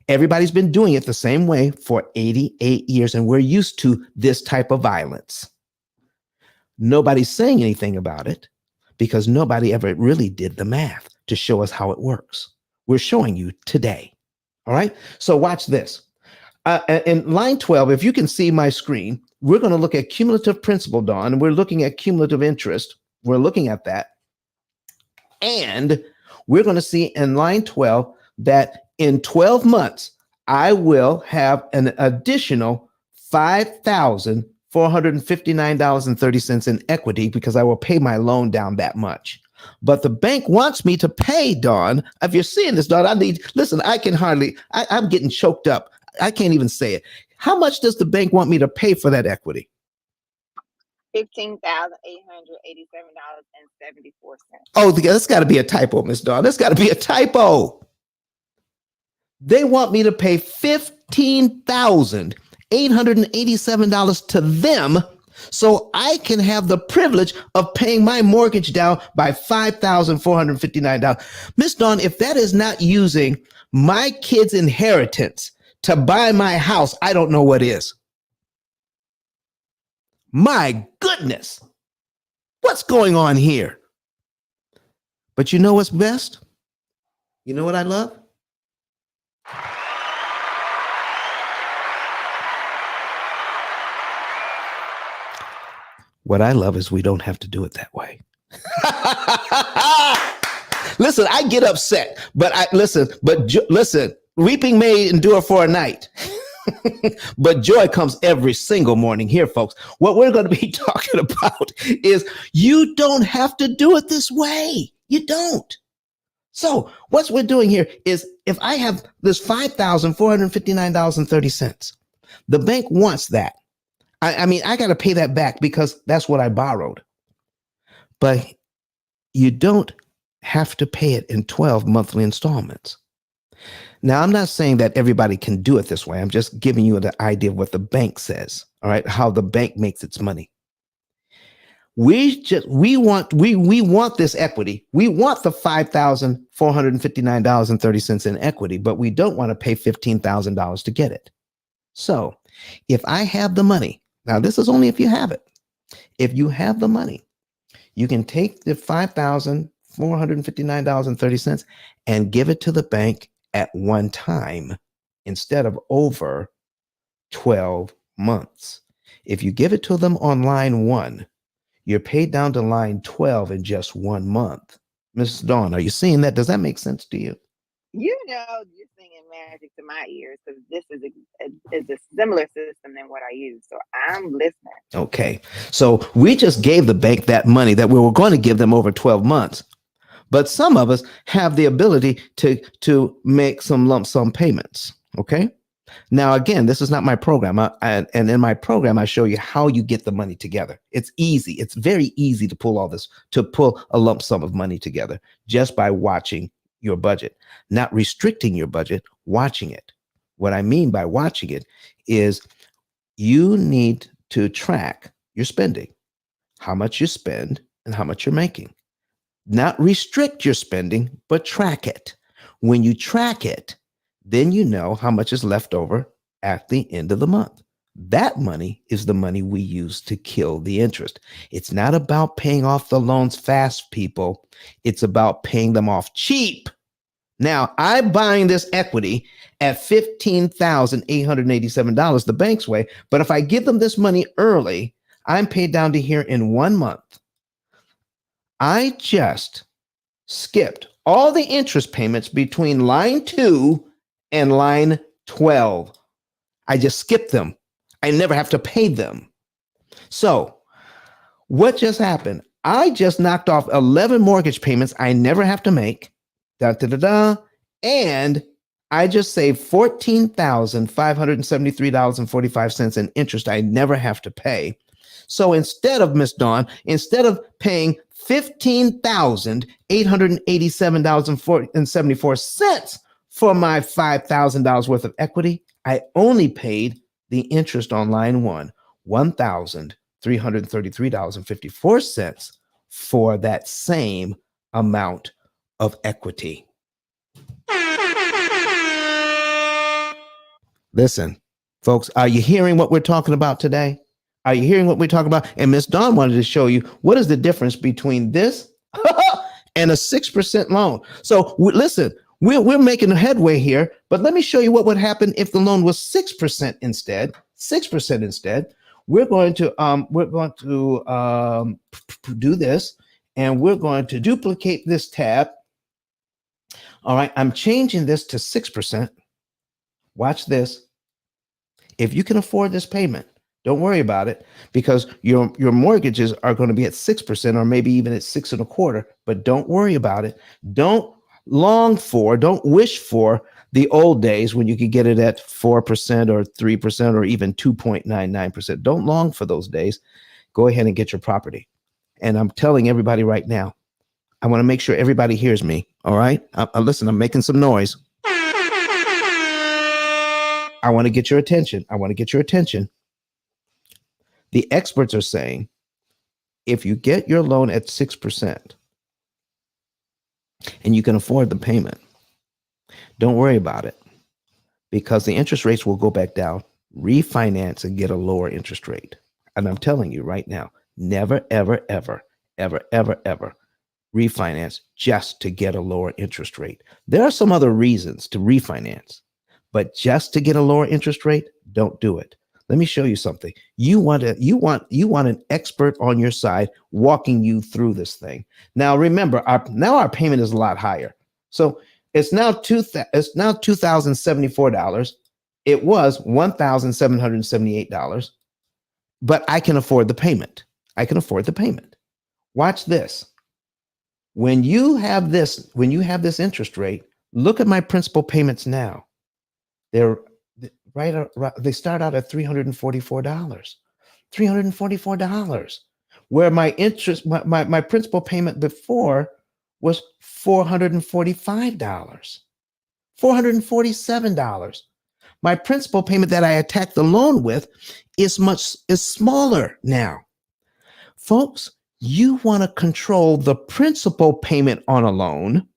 Everybody's been doing it the same way for 88 years, and we're used to this type of violence. Nobody's saying anything about it because nobody ever really did the math to show us how it works. We're showing you today. All right. So watch this. In line 12, if you can see my screen, we're going to look at cumulative principal, Dawn, and we're looking at cumulative interest. We're looking at that. And we're going to see in line 12 that in 12 months, I will have an additional $5,459.30 in equity because I will pay my loan down that much. But the bank wants me to pay, Dawn. If you're seeing this, Dawn, listen, I'm getting choked up. I can't even say it. How much does the bank want me to pay for that equity? $15,887.74. Oh, that's got to be a typo, Miss Dawn. That's got to be a typo. They want me to pay $15,887 to them so I can have the privilege of paying my mortgage down by $5,459. Miss Dawn, if that is not using my kids' inheritance to buy my house, I don't know what is. My goodness. What's going on here? But you know what's best? You know what I love? What I love is we don't have to do it that way. Listen, I get upset, but listen, weeping may endure for a night. But joy comes every single morning here, folks. What we're going to be talking about is you don't have to do it this way. You don't. So what we're doing here is if I have this $5,459.30, the bank wants that. I mean, I got to pay that back because that's what I borrowed. But you don't have to pay it in 12 monthly installments. Now, I'm not saying that everybody can do it this way. I'm just giving you the idea of what the bank says, all right, how the bank makes its money. We want this equity. We want the $5,459.30 in equity, but we don't want to pay $15,000 to get it. So if I have the money, now this is only if you have it. If you have the money, you can take the $5,459.30 and give it to the bank at one time instead of over 12 months. If you give it to them on line 1, you're paid down to line 12 in just 1 month. Mrs. Dawn, are you seeing that? Does that make sense to you? You know, you're singing magic to my ears because this is a similar system than what I use. So I'm listening. Okay. So we just gave the bank that money that we were going to give them over 12 months. But some of us have the ability to make some lump sum payments. Okay. Now, again, this is not my program. And in my program, I show you how you get the money together. It's easy. It's very easy to pull a lump sum of money together just by watching your budget, not restricting your budget, watching it. What I mean by watching it is you need to track your spending, how much you spend and how much you're making. Not restrict your spending, but track it. When you track it, then you know how much is left over at the end of the month. That money is the money we use to kill the interest. It's not about paying off the loans fast, people. It's about paying them off cheap. Now, I'm buying this equity at $15,887 the bank's way, but if I give them this money early, I'm paid down to here in 1 month. I just skipped all the interest payments between line 2 and line 12. I just skipped them. I never have to pay them. So what just happened? I just knocked off 11 mortgage payments I never have to make. And I just saved $14,573.45 in interest I never have to pay. So instead of, Miss Dawn, instead of paying $15,887.74 for my $5,000 worth of equity, I only paid the interest on line 1, $1,333.54 for that same amount of equity. Listen, folks, are you hearing what we're talking about today? Are you hearing what we're talking about? And Miss Dawn wanted to show you what is the difference between this and a 6% loan. So listen, we're making a headway here, but let me show you what would happen if the loan was 6% instead. 6% instead. We're going to do this, and we're going to duplicate this tab. All right, I'm changing this to 6%. Watch this. If you can afford this payment, don't worry about it, because your mortgages are going to be at 6% or maybe even at 6.25%, but don't worry about it. Don't wish for the old days when you could get it at 4% or 3% or even 2.99%. Don't long for those days. Go ahead and get your property. And I'm telling everybody right now, I want to make sure everybody hears me. All right. Listen, I'm making some noise. I want to get your attention. The experts are saying if you get your loan at 6% and you can afford the payment, don't worry about it, because the interest rates will go back down. Refinance and get a lower interest rate. And I'm telling you right now, never, ever, ever, ever, ever, ever refinance just to get a lower interest rate. There are some other reasons to refinance, but just to get a lower interest rate, don't do it. Let me show you something. You want an expert on your side walking you through this thing. Now remember, our payment is a lot higher. So it's now $2,074. It was $1,778, but I can afford the payment. Watch this. When you have this interest rate, look at my principal payments now. They're right. They start out at $344. $344. Where my principal payment before was $445. $447. My principal payment that I attacked the loan with is smaller now. Folks, you want to control the principal payment on a loan,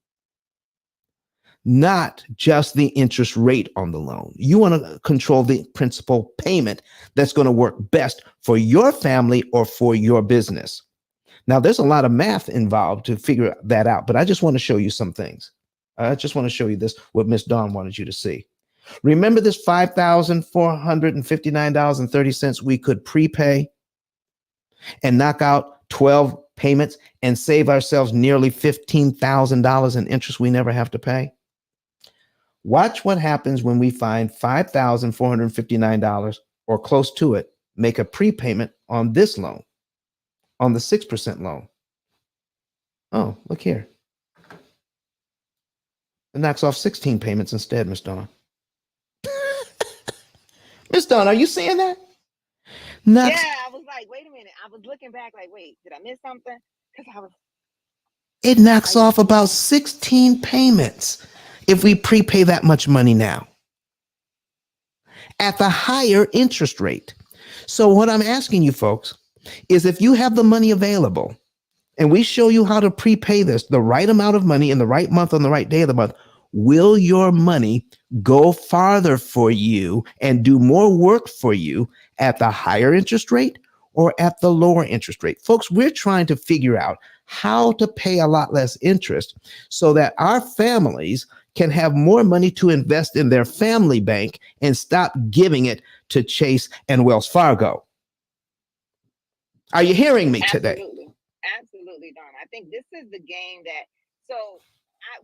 not just the interest rate on the loan. You want to control the principal payment that's going to work best for your family or for your business. Now, there's a lot of math involved to figure that out, but I just want to show you some things. I just want to show you this, what Miss Dawn wanted you to see. Remember this $5,459.30 we could prepay and knock out 12 payments and save ourselves nearly $15,000 in interest we never have to pay? Watch what happens when we find $5,459 or close to it, make a prepayment on this loan, on the 6% loan. Oh, look here. It knocks off 16 payments instead, Miss Dawn. Miss Dawn, are you seeing that? Yeah, I was like, wait a minute. I was looking back like, wait, did I miss something? It knocks off about 16 payments if we prepay that much money now at the higher interest rate. So what I'm asking you folks is, if you have the money available and we show you how to prepay this, the right amount of money in the right month on the right day of the month, will your money go farther for you and do more work for you at the higher interest rate or at the lower interest rate? Folks, we're trying to figure out how to pay a lot less interest so that our families can have more money to invest in their family bank and stop giving it to Chase and Wells Fargo. Are you hearing me today? Absolutely, Don. I think this is the game that,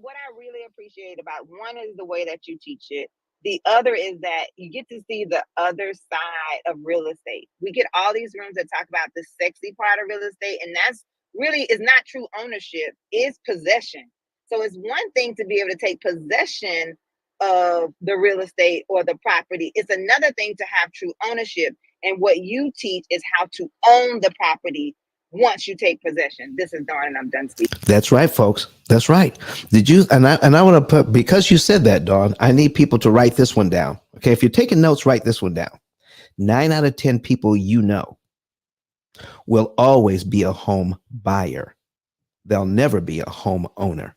what I really appreciate about, one is the way that you teach it. The other is that you get to see the other side of real estate. We get all these rooms that talk about the sexy part of real estate, and that's really is not true ownership, is possession. So it's one thing to be able to take possession of the real estate or the property. It's another thing to have true ownership. And what you teach is how to own the property once you take possession. This is Dawn, and I'm done speaking. That's right, folks. That's right. Did you? And I want to put, because you said that, Dawn, I need people to write this one down. Okay, if you're taking notes, write this one down. 9 out of 10 people you know will always be a home buyer. They'll never be a home owner.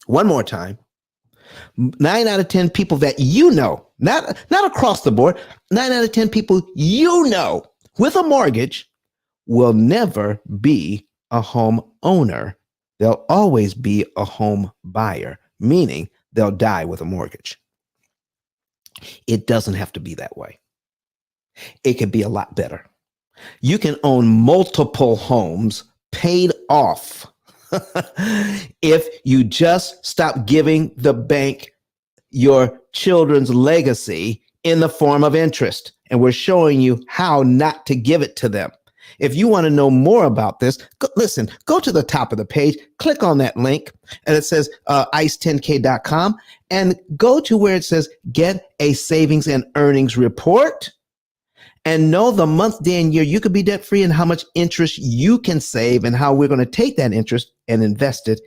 One more time. 9 out of 10 people that you know, not across the board, 9 out of 10 people you know with a mortgage will never be a home owner They'll always be a home buyer, meaning they'll die with a mortgage. It doesn't have to be that way. It could be a lot better. You can own multiple homes paid off if you just stop giving the bank your children's legacy in the form of interest. And we're showing you how not to give it to them. If you want to know more about this, go to the top of the page, click on that link, and it says ice10k.com, and go to where it says get a savings and earnings report, and know the month, day, and year you could be debt free and how much interest you can save, and how we're going to take that interest and invest it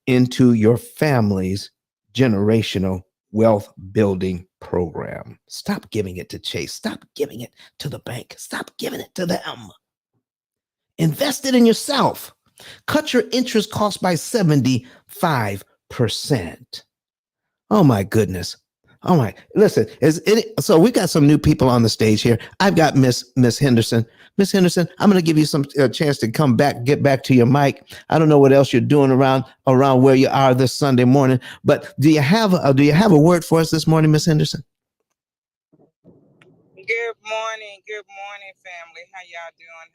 into your family's generational wealth building program. Stop giving it to Chase. Stop giving it to the bank. Stop giving it to them. Invest it in yourself. Cut your interest cost by 75%. Oh my goodness. Oh my, listen, so we got some new people on the stage here. I've got Miss Henderson. Miss Henderson, I'm going to give you some chance to come back, get back to your mic. I don't know what else you're doing around where you are this Sunday morning, but do you have a word for us this morning, Miss Henderson? Good morning, family. How y'all doing?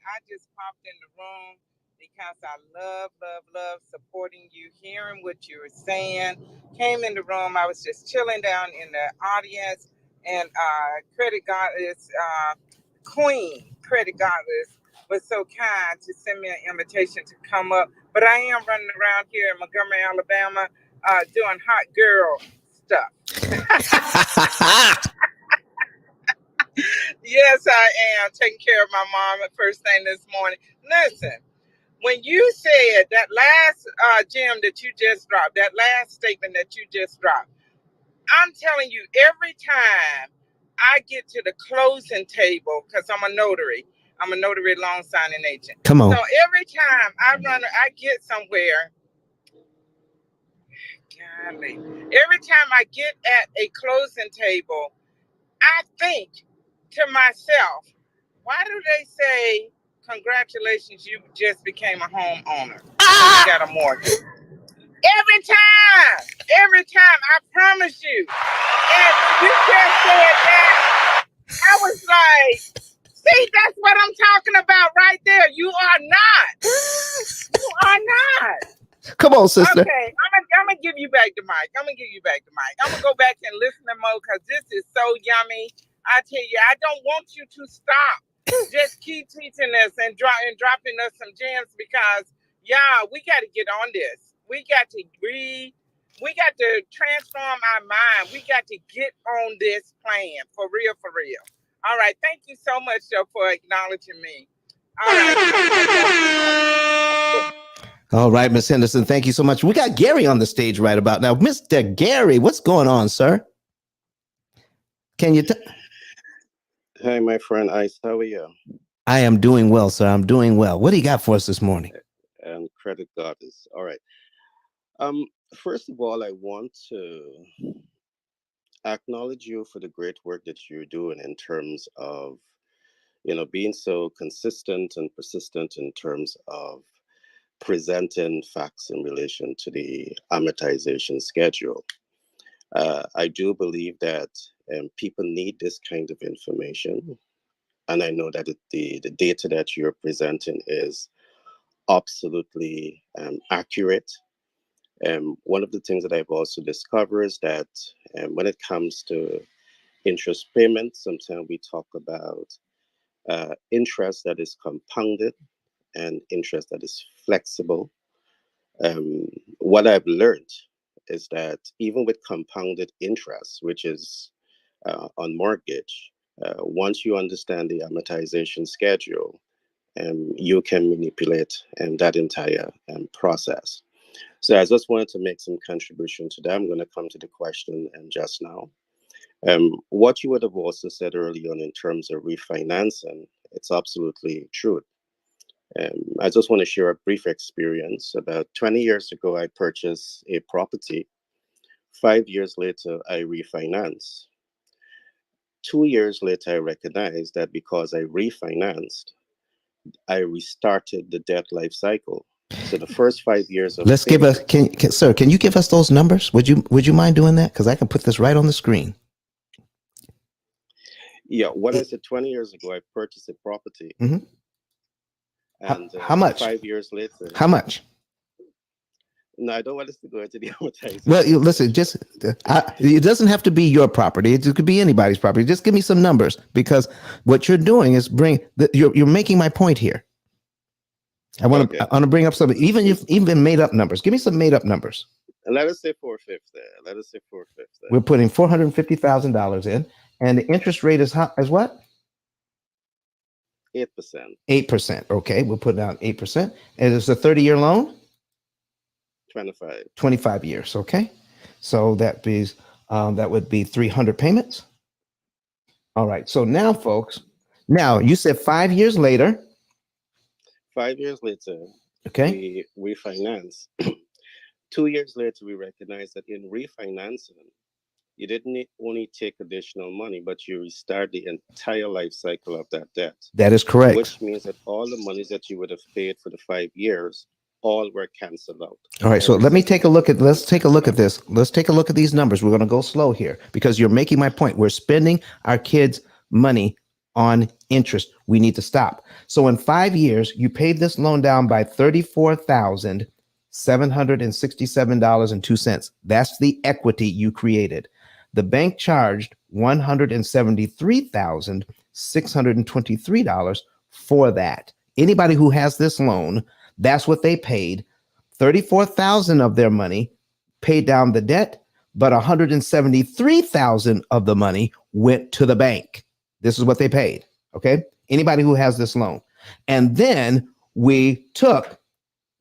I just popped in the room because I love supporting you, hearing what you were saying. Came in the room, I was just chilling down in the audience, and Credit Goddess, Queen Credit Goddess, was so kind to send me an invitation to come up. But I am running around here in Montgomery, Alabama, doing hot girl stuff. Yes, I am taking care of my mom at first thing this morning. Listen, when you said that last gem that you just dropped, that last statement that you just dropped, I'm telling you, every time I get to the closing table, because I'm a notary loan signing agent. Come on. So every time I get somewhere, golly, every time I get at a closing table, I think to myself, why do they say, congratulations, you just became a homeowner? You got a mortgage. Every time, I promise you. And when you just said that, I was like, see, that's what I'm talking about right there. You are not. You are not. Come on, sister. Okay, I'm gonna give you back the mic. I'm gonna go back and listen to Mo, because this is so yummy. I tell you, I don't want you to stop. Just keep teaching us and dropping us some gems, because we got to get on this. We got to transform our mind. We got to get on this plan for real. All right, thank you so much, Joe, for acknowledging me. All right. All right, Miss Henderson, thank you so much. We got Gary on the stage right about now. Mr. Gary, what's going on, sir? Can you Hi, my friend Ice. How are you? I am doing well, sir. I'm doing well. What do you got for us this morning? And Credit Goddess. All right. First of all, I want to acknowledge you for the great work that you're doing in terms of, being so consistent and persistent in terms of presenting facts in relation to the amortization schedule. I do believe that people need this kind of information. And I know that the data that you're presenting is absolutely accurate. One of the things that I've also discovered is that when it comes to interest payments, sometimes we talk about interest that is compounded and interest that is flexible. What I've learned is that even with compounded interest, which is on mortgage, once you understand the amortization schedule, you can manipulate that entire process. So I just wanted to make some contribution to that. I'm going to come to the question just now. What you would have also said early on in terms of refinancing, it's absolutely true. I just want to share a brief experience. About 20 years ago, I purchased a property. 5 years later, I refinanced. 2 years later, I recognized that because I refinanced, I restarted the debt life cycle. So the first 5 years of Let's give us, payment. sir, can you give us those numbers? Would you mind doing that? Because I can put this right on the screen. Yeah, what I said 20 years ago, I purchased a property. Mm-hmm. And how much? 5 years later. How much? No, I don't want us to go into the amortization. Well, listen, just it doesn't have to be your property. It could be anybody's property. Just give me some numbers, because what you're doing is you're making my point here. I want to bring up some even made up numbers. Give me some made up numbers. And let us say 4/5 there. Let us say 4/5 there. We're putting $450,000 in, and the interest rate is what? 8%. 8%. Okay, we'll put down 8%. And it's a 30-year loan. 25 years. Okay, so that would be 300 payments. All right. So now, folks, you said 5 years later. 5 years later, okay, we refinance. 2 years later, we recognize that in refinancing, you didn't only take additional money, but you restart the entire life cycle of that debt. That is correct. Which means that all the monies that you would have paid for the 5 years, all were canceled out. All right, so let's take a look at this. Let's take a look at these numbers. We're going to go slow here because you're making my point. We're spending our kids' money on interest. We need to stop. So in 5 years, you paid this loan down by $34,767.02. That's the equity you created. The bank charged $173,623 for that. Anybody who has this loan, that's what they paid. $34,000 of their money paid down the debt, but $173,000 of the money went to the bank. This is what they paid. Okay. Anybody who has this loan. And then we're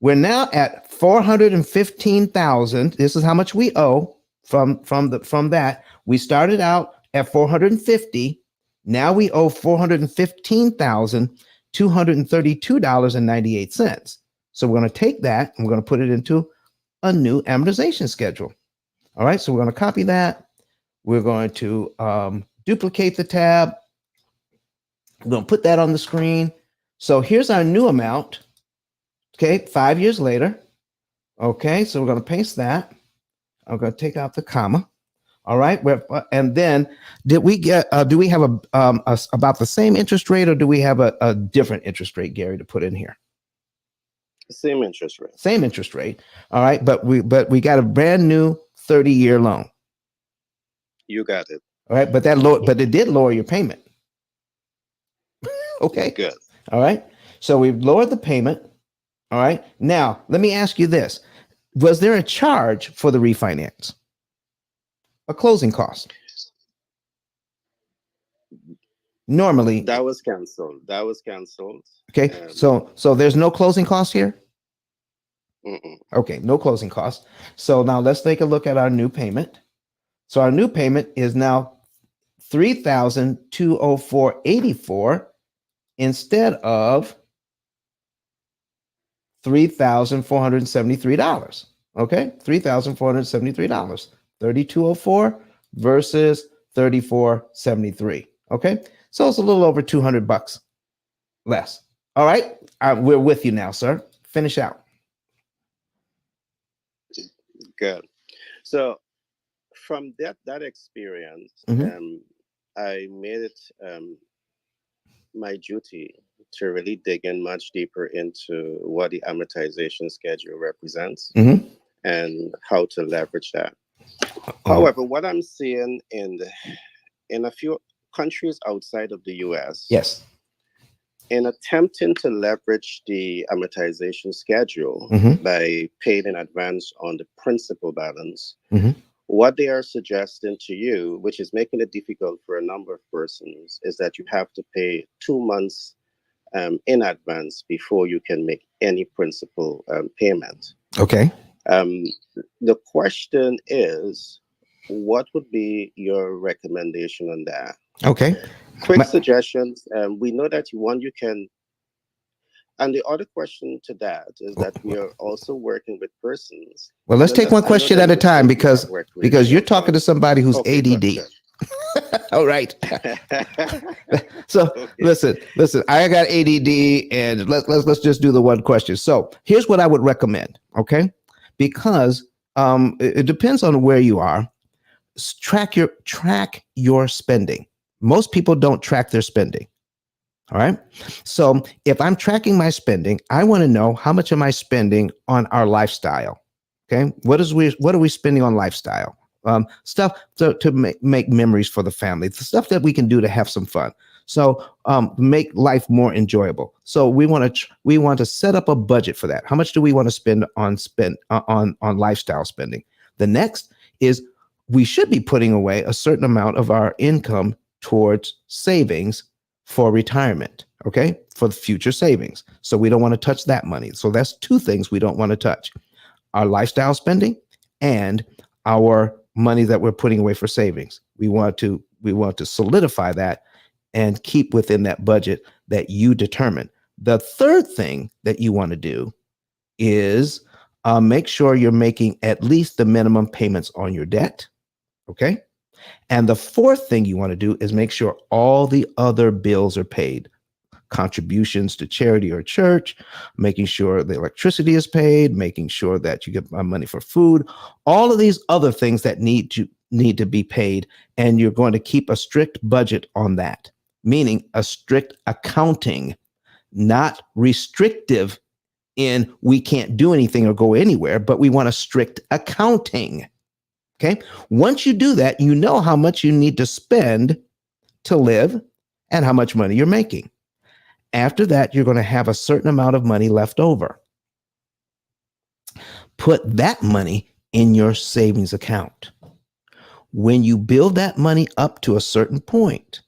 now at $415,000. This is how much we owe from that. We started out at 450. Now we owe $415,232.98. So we're going to take that and we're going to put it into a new amortization schedule. All right. So we're going to copy that. We're going to duplicate the tab. We're going to put that on the screen. So here's our new amount. Okay. 5 years later. Okay. So we're going to paste that. I'm going to take out the comma. All right. And then do we have about the same interest rate, or do we have a different interest rate, Gary, to put in here? Same interest rate. Same interest rate. All right. But we got a brand new 30-year loan. You got it. All right. But it did lower your payment. Okay. Good. All right. So we've lowered the payment. All right. Now, let me ask you this. Was there a charge for the refinance? A closing cost? Normally. That was canceled. Okay. So there's no closing cost here? Mm-mm. Okay. No closing cost. So now let's take a look at our new payment. So our new payment is now $3,204.84 instead of $3,473. Okay, $3,473. 3204 versus 3473. Okay, so it's a little over $200 less. All right, we're with you now, sir. Finish out. Good. So from that experience, I made it my duty to really dig in much deeper into what the amortization schedule represents and how to leverage that. However, what I'm seeing in a few countries outside of the US, yes, in attempting to leverage the amortization schedule by paying in advance on the principal balance, what they are suggesting to you, which is making it difficult for a number of persons, is that you have to pay 2 months in advance before you can make any principal payment. Okay. The question is, what would be your recommendation on that? Okay. Quick suggestions. We know that you can. And the other question to that is that we are also working with persons. Well, let's take one question at a time because you're talking to somebody who's ADD. All right. So Okay. listen. I got ADD, and let's just do the one question. So here's what I would recommend. Okay, because it depends on where you are. Track your spending. Most people don't track their spending. All right. So if I'm tracking my spending, I want to know how much am I spending on our lifestyle. Okay. What are we spending on lifestyle? Stuff to make memories for the family, the stuff that we can do to have some fun. So make life more enjoyable. So we want to set up a budget for that. How much do we want to spend on lifestyle spending? The next is we should be putting away a certain amount of our income towards savings for retirement, okay, for the future savings. So we don't want to touch that money. So that's two things we don't want to touch: our lifestyle spending and our money that we're putting away for savings. We want to solidify that and keep within that budget that you determine. The third thing that you want to do is make sure you're making at least the minimum payments on your debt. Okay. And the fourth thing you want to do is make sure all the other bills are paid: contributions to charity or church, making sure the electricity is paid, making sure that you get money for food, all of these other things that need to be paid. And you're going to keep a strict budget on that, meaning a strict accounting, not restrictive in we can't do anything or go anywhere, but we want a strict accounting. Okay. Once you do that, you know how much you need to spend to live and how much money you're making. After that, you're going to have a certain amount of money left over. Put that money in your savings account. When you build that money up to a certain point,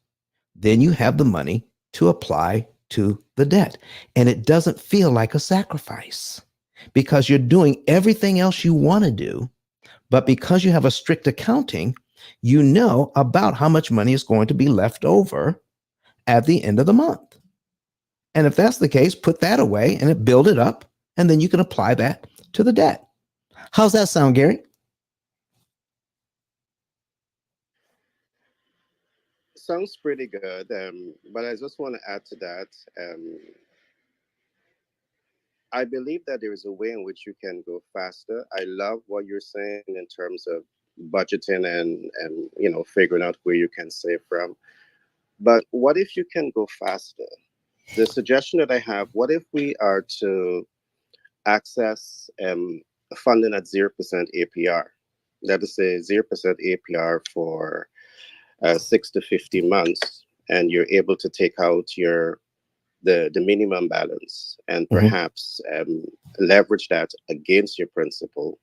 then you have the money to apply to the debt. And it doesn't feel like a sacrifice because you're doing everything else you want to do. But because you have a strict accounting, you know about how much money is going to be left over at the end of the month. And if that's the case, put that away and build it up, and then you can apply that to the debt. How's that sound, Gary? Sounds pretty good. But I just want to add to that. I believe that there is a way in which you can go faster. I love what you're saying in terms of budgeting and figuring out where you can save from. But what if you can go faster? The suggestion that I have: what if we are to access funding at 0% APR? That is a 0% APR for 6 to 15 months, and you're able to take out the minimum balance and perhaps leverage that against your principal.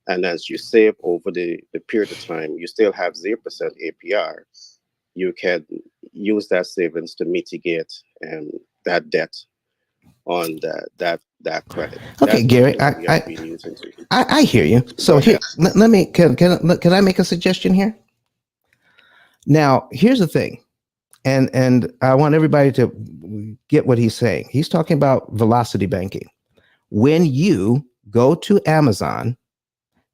And as you save over the period of time, you still have 0% APR. You can use that savings to mitigate that debt on that credit. Okay, That's Gary, what I've been using to. I hear you. So here, let me can I make a suggestion here? Now, here's the thing, and I want everybody to get what he's saying. He's talking about velocity banking. When you go to Amazon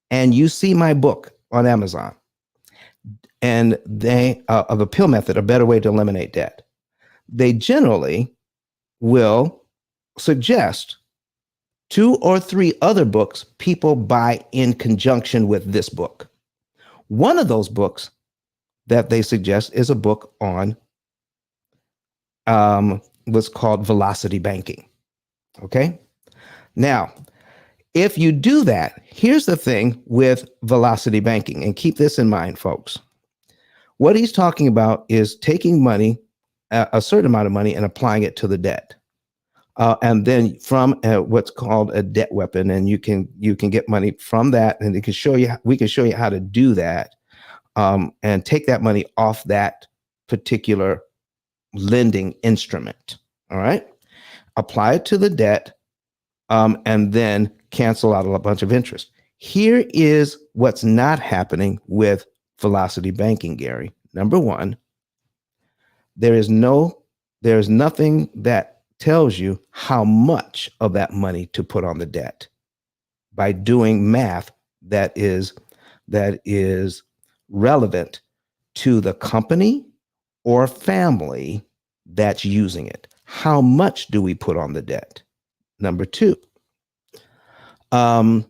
and you see my book on Amazon, and they of a P.I.L.L method, a better way to eliminate debt, they generally will suggest 2 or 3 other books people buy in conjunction with this book. One of those books that they suggest is a book on what's called velocity banking. Okay. Now, if you do that, here's the thing with velocity banking, and keep this in mind, folks. What he's talking about is taking money, a certain amount of money, and applying it to the debt. And then from what's called a debt weapon, and you can get money from that, and we can show you how to do that, and take that money off that particular lending instrument. All right, apply it to the debt, and then cancel out a bunch of interest. Here is what's not happening with velocity banking, Gary. Number one, there is nothing that tells you how much of that money to put on the debt by doing math that is relevant to the company or family that's using it? How much do we put on the debt? Number two, how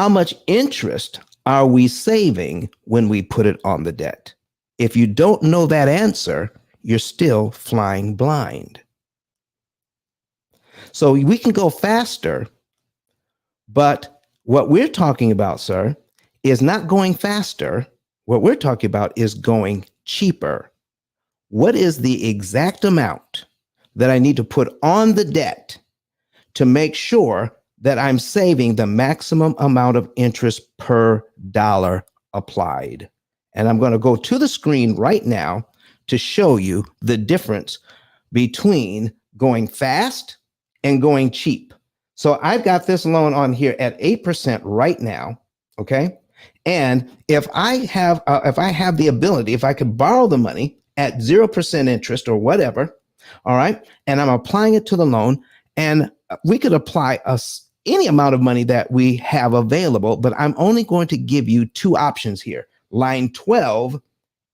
much interest are we saving when we put it on the debt? If you don't know that answer, you're still flying blind. So we can go faster, but what we're talking about, sir, is not going faster. What we're talking about is going cheaper. What is the exact amount that I need to put on the debt to make sure that I'm saving the maximum amount of interest per dollar applied? And I'm going to go to the screen right now to show you the difference between going fast and going cheap. So I've got this loan on here at 8% right now. Okay. And if I have the ability, if I could borrow the money at 0% interest or whatever, all right, and I'm applying it to the loan, and we could apply any amount of money that we have available, but I'm only going to give you two options here, line 12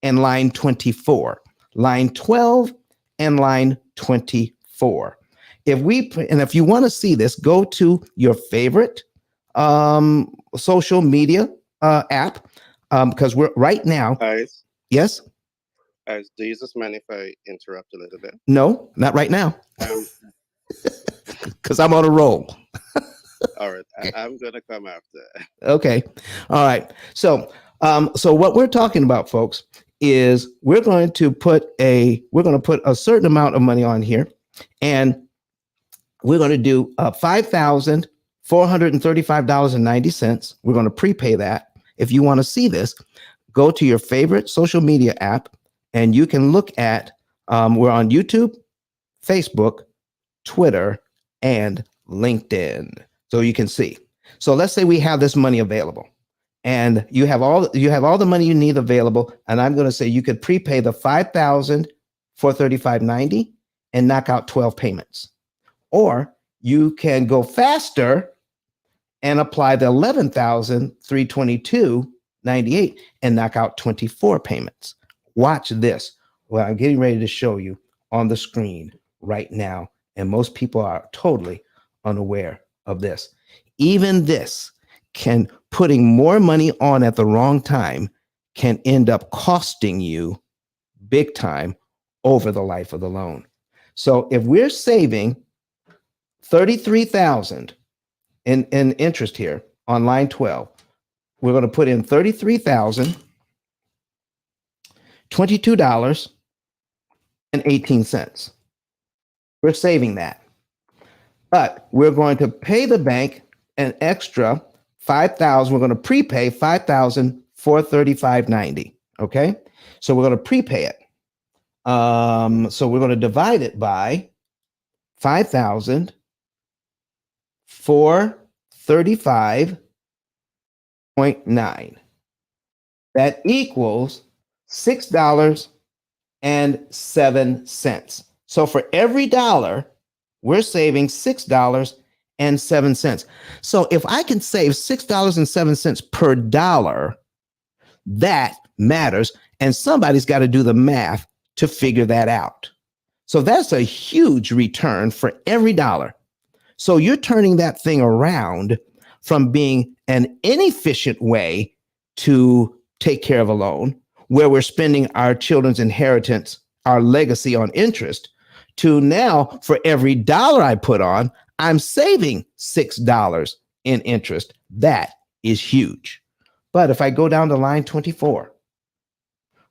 and line 24. Line 12 and line 24. If you want to see this, go to your favorite social media app, because we're right now. Guys, Yes. do you just mind if I interrupt a little bit? No, not right now, because I'm on a roll. All right, I'm gonna come after. Okay. All right. So what we're talking about, folks, is we're going to put a certain amount of money on here, and we're going to do $5,435.90. We're going to prepay that. If you want to see this, go to your favorite social media app, and you can look at, we're on YouTube, Facebook, Twitter, and LinkedIn. So you can see. So let's say we have this money available, and you have all the money you need available. And I'm going to say you could prepay the $5,435.90 and knock out 12 payments. Or you can go faster and apply the $11,322.98 and knock out 24 payments. Watch this. Well, I'm getting ready to show you on the screen right now. And most people are totally unaware of this. Even this putting more money on at the wrong time can end up costing you big time over the life of the loan. So if we're saving $33,000 in interest here on line 12, we're going to put in $33,022.18. We're saving that. But we're going to pay the bank an extra $5,000. We're going to prepay $5,435.90. Okay. So we're going to prepay it. So we're going to divide it by 5,435.9. That equals $6.07. So for every dollar, we're saving $6.07. So if I can save $6.07 per dollar, that matters. And somebody's got to do the math to figure that out. So that's a huge return for every dollar. So you're turning that thing around from being an inefficient way to take care of a loan, where we're spending our children's inheritance, our legacy on interest, to now for every dollar I put on, I'm saving $6 in interest. That is huge. But if I go down to line 24,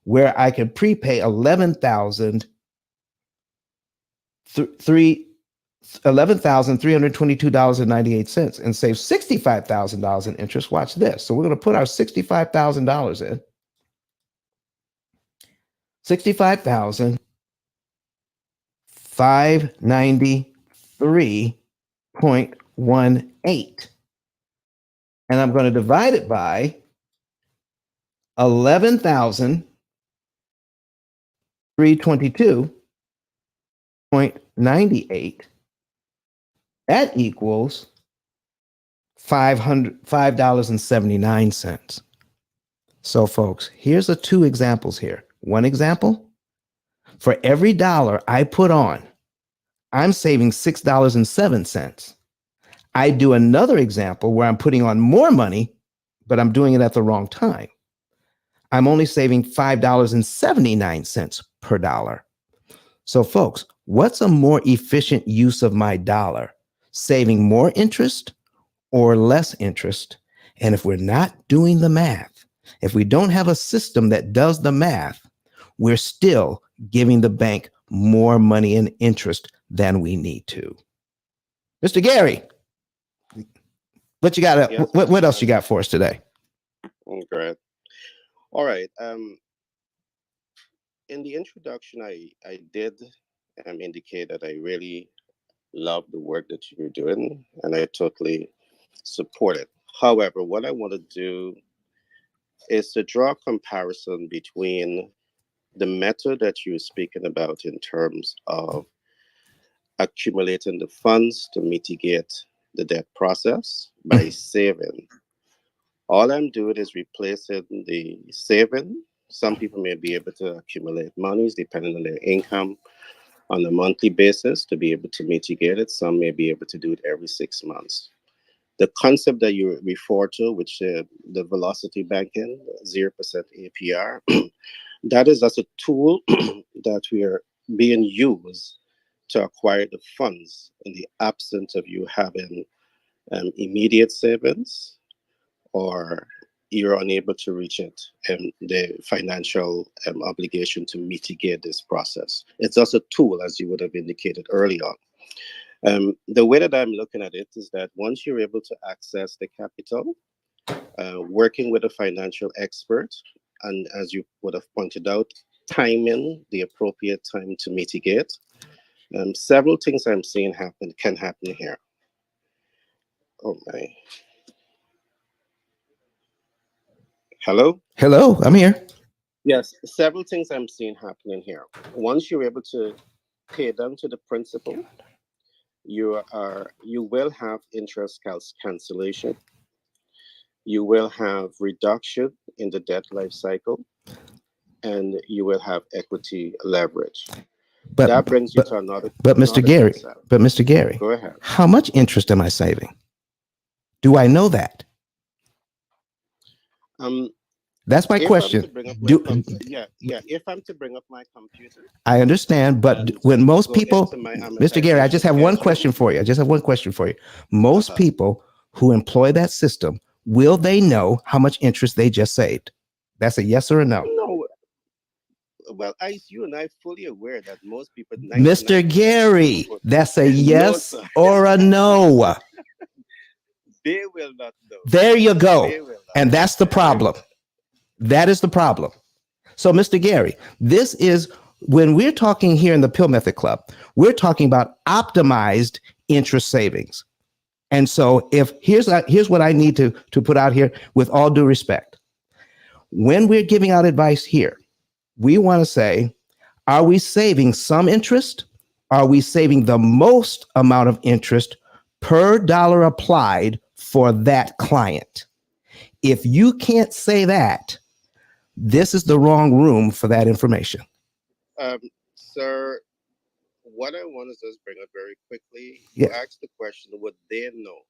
where I can prepay $11,322.98 and save $65,000 in interest. Watch this. So we're going to put our $65,000 in. $65,593.18. And I'm going to divide it by 11,322.98. That equals $5.79. So, folks, here's the two examples here. One example, for every dollar I put on, I'm saving $6.07. I do another example where I'm putting on more money, but I'm doing it at the wrong time. I'm only saving $5.79 per dollar. So, folks, what's a more efficient use of my dollar? Saving more interest or less interest? And if we're not doing the math, if we don't have a system that does the math, we're still giving the bank more money in interest than we need to. Mr. Gary, what you got? Yes, What else you got for us today? Great. All right. In the introduction, I did indicate that I really love the work that you're doing, and I totally support it. However, what I want to do is to draw a comparison between the method that you're speaking about in terms of accumulating the funds to mitigate the debt process by saving. All I'm doing is replacing the saving. Some people may be able to accumulate monies depending on their income on a monthly basis to be able to mitigate it. Some may be able to do it every 6 months. The concept that you refer to, which the velocity banking, 0% APR, that is as a tool that we are being used to acquire the funds in the absence of you having immediate savings, or you're unable to reach it and the financial obligation to mitigate this process. It's just a tool, as you would have indicated early on. The way that I'm looking at it is that once you're able to access the capital, working with a financial expert, and as you would have pointed out, timing the appropriate time to mitigate, several things I'm seeing can happen here. Oh my. Hello? Hello, I'm here. Yes, several things I'm seeing happening here. Once you're able to pay down to the principal, you will have interest cancellation. You will have reduction in the debt life cycle, and you will have equity leverage. That brings you to another. But Mr. Gary, concept. Mr. Gary, Go ahead. how much interest am I saving? Do I know that? That's my question. If I'm to bring up my computer, I understand, but when most people, Mr. Gary, I just have one question for you. Most people who employ that system, will they know how much interest they just saved? That's a yes or a no. No. Well, you and I fully aware that most people. Mr. Gary, that's a yes or a no. They will not know. There you go. And that's the problem. That is the problem. So, Mr. Gary, this is when we're talking here in the P.I.L.L Method Club, we're talking about optimized interest savings. And so here's what I need to put out here with all due respect. When we're giving out advice here, we want to say, are we saving some interest? Are we saving the most amount of interest per dollar applied for that client? If you can't say that, this is the wrong room for that information. Sir, what I want to just bring up very quickly, you asked the question, would they know?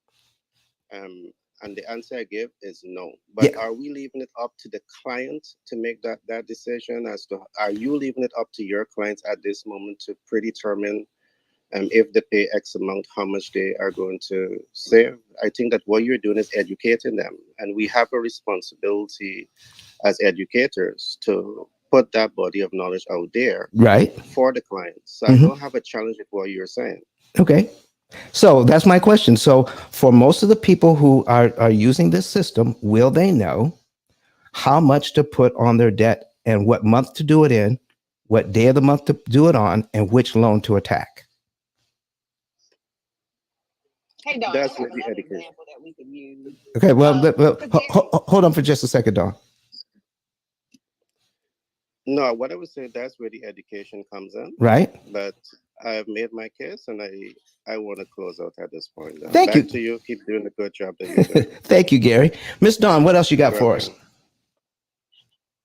And the answer I give is no. But are we leaving it up to the client to make that decision as to, are you leaving it up to your clients at this moment to predetermine if they pay X amount, how much they are going to save? I think that what you're doing is educating them. And we have a responsibility as educators to put that body of knowledge out there for the clients. So I don't have a challenge with what you're saying. Okay. So that's my question. So for most of the people who are using this system, will they know how much to put on their debt and what month to do it in, what day of the month to do it on, and which loan to attack? Hey, Dawn, that's I have the another education example that we could use. Okay, hold on for just a second, Dawn. No, what I would say, that's where the education comes in. Right. But I've made my case, and I want to close out at this point. Thank you. Back to you. Keep doing the good job that you're doing. Thank you, Gary. Miss Dawn, what else you got for us?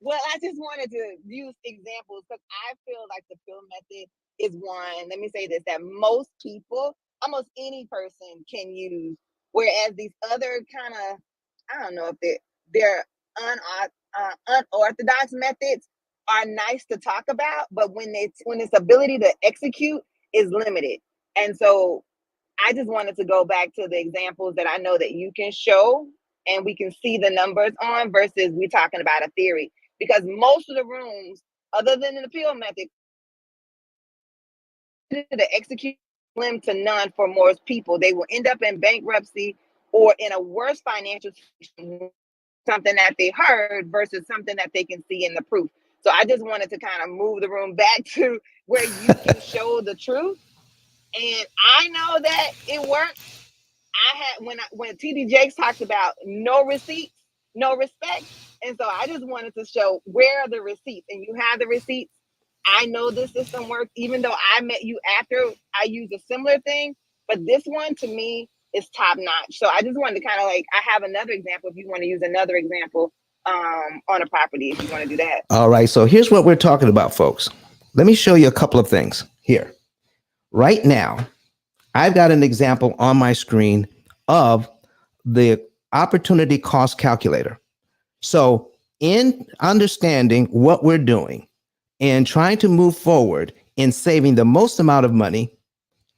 Well, I just wanted to use examples because I feel like the P.I.L.L method is one, let me say this, that most people, almost any person can use, whereas these other kind of, I don't know if they're unorthodox methods are nice to talk about, but when its ability to execute is limited. And so I just wanted to go back to the examples that I know that you can show and we can see the numbers on versus we talking about a theory. Because most of the rooms, other than in the P.I.L.L method, the execute slim to none for most people. They will end up in bankruptcy or in a worse financial situation, something that they heard versus something that they can see in the proof. So I just wanted to kind of move the room back to where you can show the truth. And I know that it works. I had when TD Jakes talked about no receipts, no respect. And so I just wanted to show where are the receipts, and you have the receipts. I know this system works, even though I met you after I used a similar thing. But this one to me is top notch. So I just wanted to kind of like, I have another example if you want to use another example on a property, if you want to do that. All right. So here's what we're talking about, folks. Let me show you a couple of things here. Right now, I've got an example on my screen of the opportunity cost calculator. So in understanding what we're doing and trying to move forward in saving the most amount of money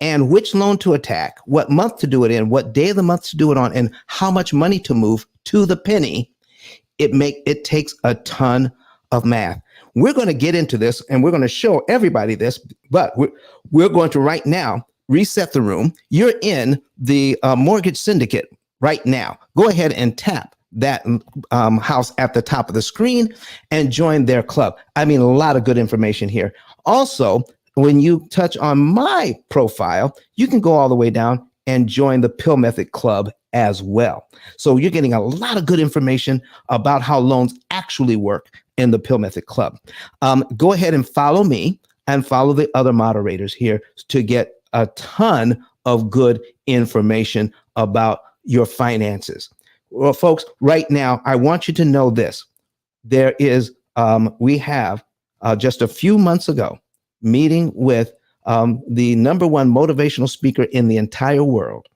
and which loan to attack, what month to do it in, what day of the month to do it on, and how much money to move to the penny, it takes a ton of math. We're going to get into this and we're going to show everybody this, but we're going to right now reset the room. You're in the mortgage syndicate right now. Go ahead and tap that house at the top of the screen and join their club. I mean, a lot of good information here. Also, when you touch on my profile, you can go all the way down and join the P.I.L.L Method Club as well. So you're getting a lot of good information about how loans actually work in the P.I.L.L Method Club. Go ahead and follow me and follow the other moderators here to get a ton of good information about your finances. Well, folks, right now, I want you to know this. There is, we have just a few months ago, meeting with the #1 motivational speaker in the entire world,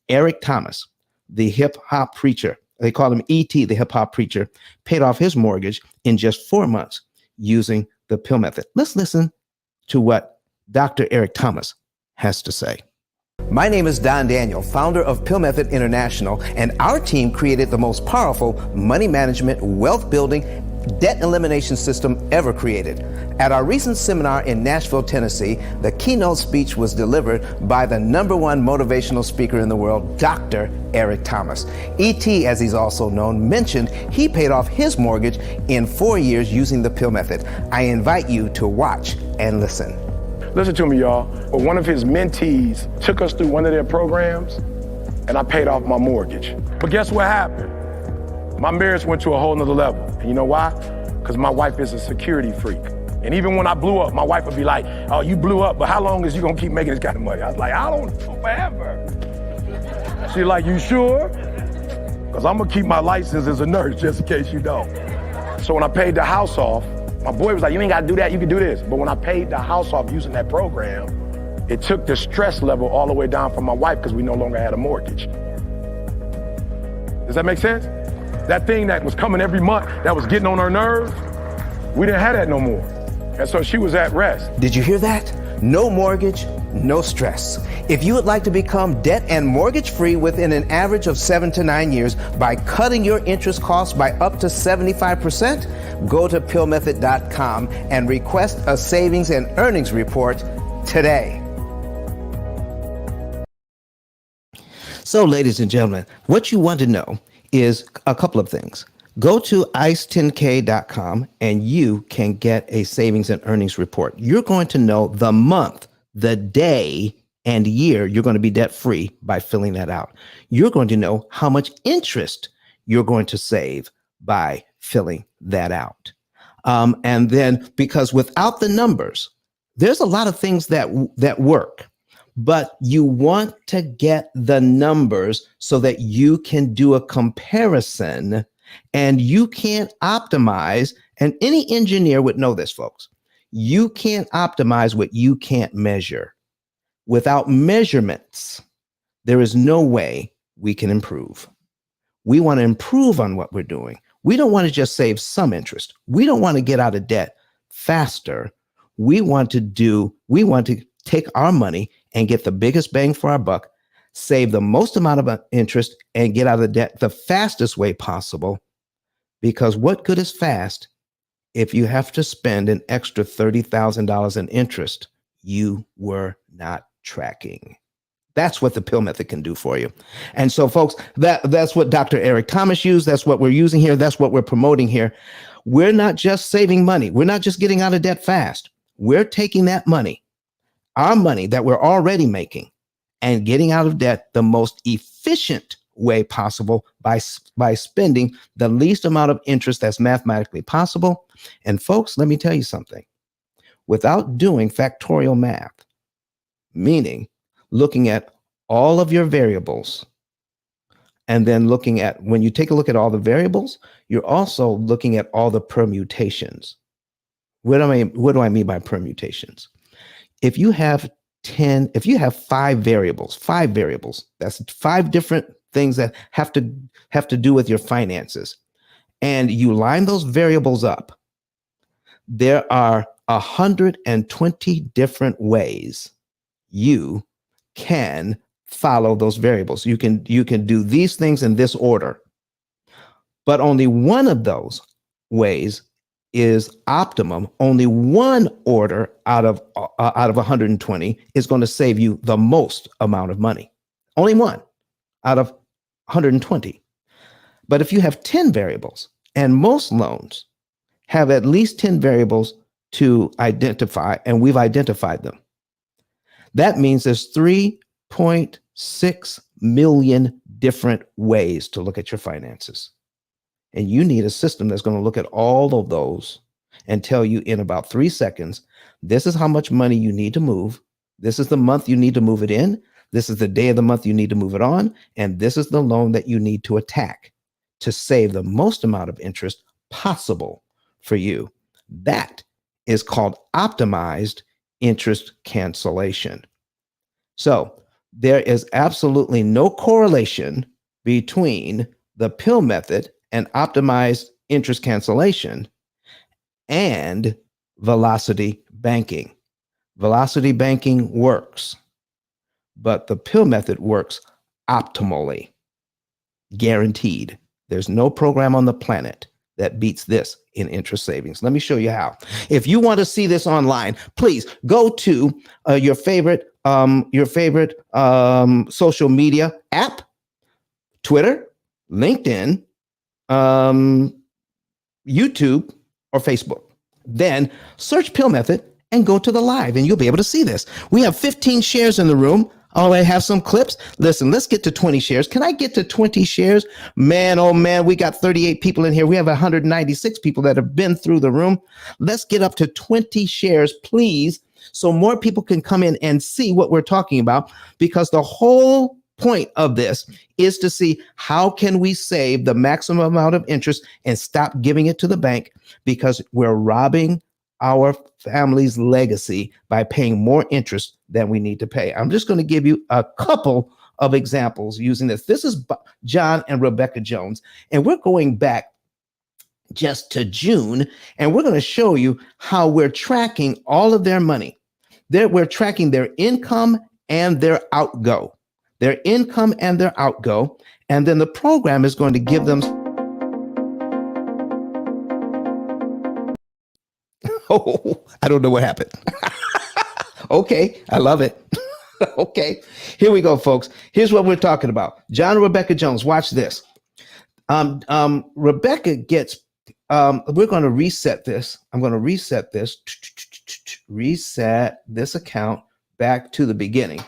Eric Thomas, the hip hop preacher. They call him E.T., the hip hop preacher, paid off his mortgage in just 4 months using the P.I.L.L method. Let's listen to what Dr. Eric Thomas has to say. My name is Don Daniel, founder of P.I.L.L Method International, and our team created the most powerful money management, wealth building, debt elimination system ever created. At our recent seminar in Nashville, Tennessee, the keynote speech was delivered by the #1 motivational speaker in the world, Dr. Eric Thomas. E.T., as he's also known, mentioned he paid off his mortgage in 4 years using the P.I.L.L method. I invite you to watch and listen. Listen to me, y'all. Well, one of his mentees took us through one of their programs, and I paid off my mortgage. But guess what happened? My marriage went to a whole nother level. And you know why? Because my wife is a security freak. And even when I blew up, my wife would be like, oh, you blew up, but how long is you gonna keep making this kind of money? I was like, I don't know, forever. She's like, you sure? Because I'm gonna keep my license as a nurse just in case you don't. So when I paid the house off, my boy was like, you ain't gotta do that, you can do this. But when I paid the house off using that program, it took the stress level all the way down for my wife because we no longer had a mortgage. Does that make sense? That thing that was coming every month, that was getting on her nerves, we didn't have that no more. And so she was at rest. Did you hear that? No mortgage, no stress. If you would like to become debt and mortgage free within an average of 7 to 9 years by cutting your interest costs by up to 75%, go to pillmethod.com and request a savings and earnings report today. So, ladies and gentlemen, what you want to know is a couple of things. Go to ice10k.com and you can get a savings and earnings report. You're going to know the month, the day, and year you're going to be debt free by filling that out. You're going to know how much interest you're going to save by filling that out. And then, because without the numbers, there's a lot of things that work. But you want to get the numbers so that you can do a comparison, and you can't optimize And any engineer would know this, folks. You can't optimize what you can't measure. Without measurements, there is no way we can improve. We want to improve on what we're doing. We don't want to just save some interest. We don't want to get out of debt faster. We want to take our money and get the biggest bang for our buck, save the most amount of interest, and get out of debt the fastest way possible. Because what good is fast if you have to spend an extra $30,000 in interest you were not tracking? That's what the P.I.L.L method can do for you. And so, folks, that's what Dr. Eric Thomas used. That's what we're using here. That's what we're promoting here. We're not just saving money. We're not just getting out of debt fast. We're taking that money, our money that we're already making, and getting out of debt the most efficient way possible by spending the least amount of interest that's mathematically possible. And folks, let me tell you something. Without doing factorial math, meaning looking at all of your variables, and then looking at, when you take a look at all the variables, you're also looking at all the permutations. What do I mean by permutations? If you have 5 variables, that's 5 different things that have to do with your finances, and you line those variables up, there are 120 different ways you can follow those variables. You can do these things in this order, but only one of those ways is optimum. Only one order out of 120 is going to save you the most amount of money. Only one out of 120. But if you have 10 variables, and most loans have at least 10 variables to identify, and we've identified them, that means there's 3.6 million different ways to look at your finances. And you need a system that's going to look at all of those and tell you in about 3 seconds, this is how much money you need to move. This is the month you need to move it in. This is the day of the month you need to move it on. And this is the loan that you need to attack to save the most amount of interest possible for you. That is called optimized interest cancellation. So there is absolutely no correlation between the P.I.L.L method and optimized interest cancellation and velocity banking. Velocity banking works, but the P.I.L.L method works optimally, guaranteed. There's no program on the planet that beats this in interest savings. Let me show you how. If you want to see this online, please go to your favorite social media app, Twitter, LinkedIn, YouTube, or Facebook. Then search P.I.L.L method and go to the live, and you'll be able to see this. We have 15 shares in the room. Oh, I have some clips. Listen, let's get to 20 shares. Can I get to 20 shares? Man, oh man, we got 38 people in here. We have 196 people that have been through the room. Let's get up to 20 shares, please, so more people can come in and see what we're talking about, because the whole point of this is to see how can we save the maximum amount of interest and stop giving it to the bank, because we're robbing our family's legacy by paying more interest than we need to pay. I'm just going to give you a couple of examples using this. This is John and Rebecca Jones, and we're going back just to June, and we're going to show you how we're tracking all of their money. We're tracking their income and their outgo. Their income and their outgo, and then the program is going to give them. Oh, I don't know what happened. Okay, I love it. Okay, here we go, folks. Here's what we're talking about. John and Rebecca Jones, watch this. Rebecca gets, we're going to reset this. I'm going to reset this account back to the beginning,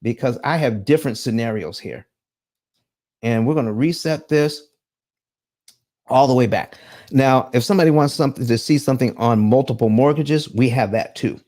because I have different scenarios here. And we're going to reset this all the way back. Now, if somebody wants something to see something on multiple mortgages, we have that too.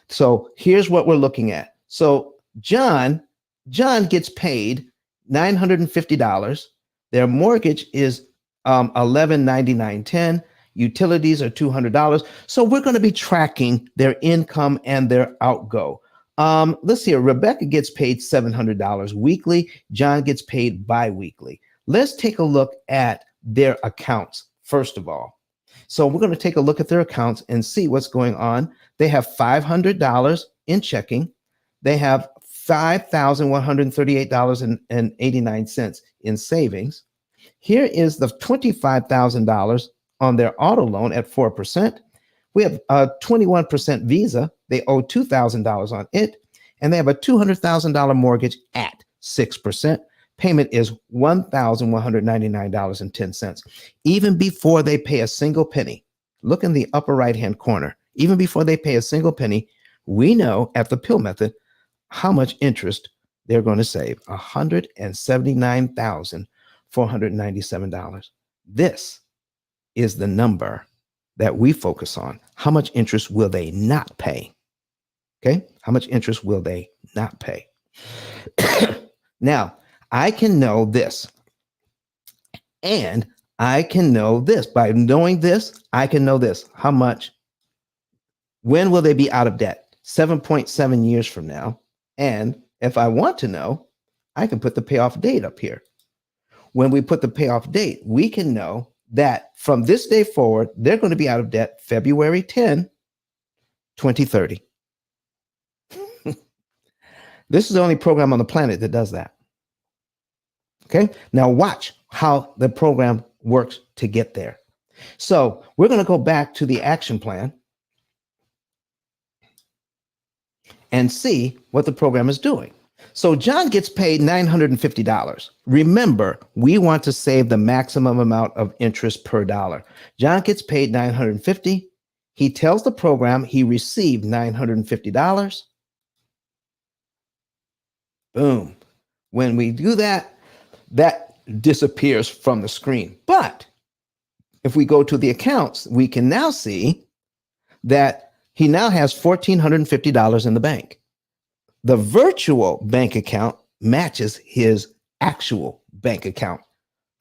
So here's what we're looking at. So John gets paid $950. Their mortgage is $1199.10. Utilities are $200. So we're going to be tracking their income and their outgo. Let's see here. Rebecca gets paid $700 weekly. John gets paid bi-weekly. Let's take a look at their accounts first of all. So we're going to take a look at their accounts and see what's going on. They have $500 in checking. They have $5,138.89 in savings. Here is the $25,000 on their auto loan at 4%. We have a 21% Visa. They owe $2,000 on it. And they have a $200,000 mortgage at 6%. Payment is $1,199.10. Even before they pay a single penny, look in the upper right-hand corner. Even before they pay a single penny, we know at the P.I.L.L method how much interest they're going to save, $179,497. This is the number that we focus on. How much interest will they not pay? Okay, how much interest will they not pay? Now, I can know this, and I can know this. By knowing this, I can know this. How much? When will they be out of debt? 7.7 years from now. And if I want to know, I can put the payoff date up here. When we put the payoff date, we can know that from this day forward, they're going to be out of debt February 10, 2030. This is the only program on the planet that does that. Okay, now watch how the program works to get there. So we're going to go back to the action plan and see what the program is doing. So John gets paid $950. Remember, we want to save the maximum amount of interest per dollar. John gets paid $950. He tells the program he received $950. Boom. When we do that, that disappears from the screen. But if we go to the accounts, we can now see that he now has $1,450 in the bank. The virtual bank account matches his actual bank account,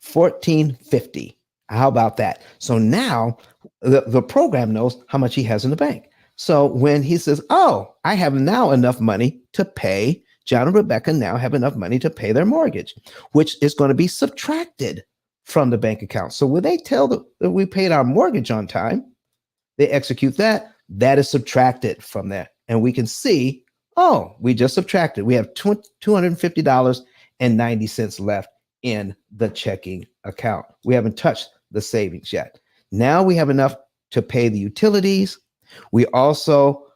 $1,450. How about that? So now the program knows how much he has in the bank. So when he says, oh, I have now enough money to pay, John and Rebecca now have enough money to pay their mortgage, which is going to be subtracted from the bank account. So when they tell that we paid our mortgage on time, they execute that, that is subtracted from that. And we can see, oh, we just subtracted. We have $250.90 left in the checking account. We haven't touched the savings yet. Now we have enough to pay the utilities. We also,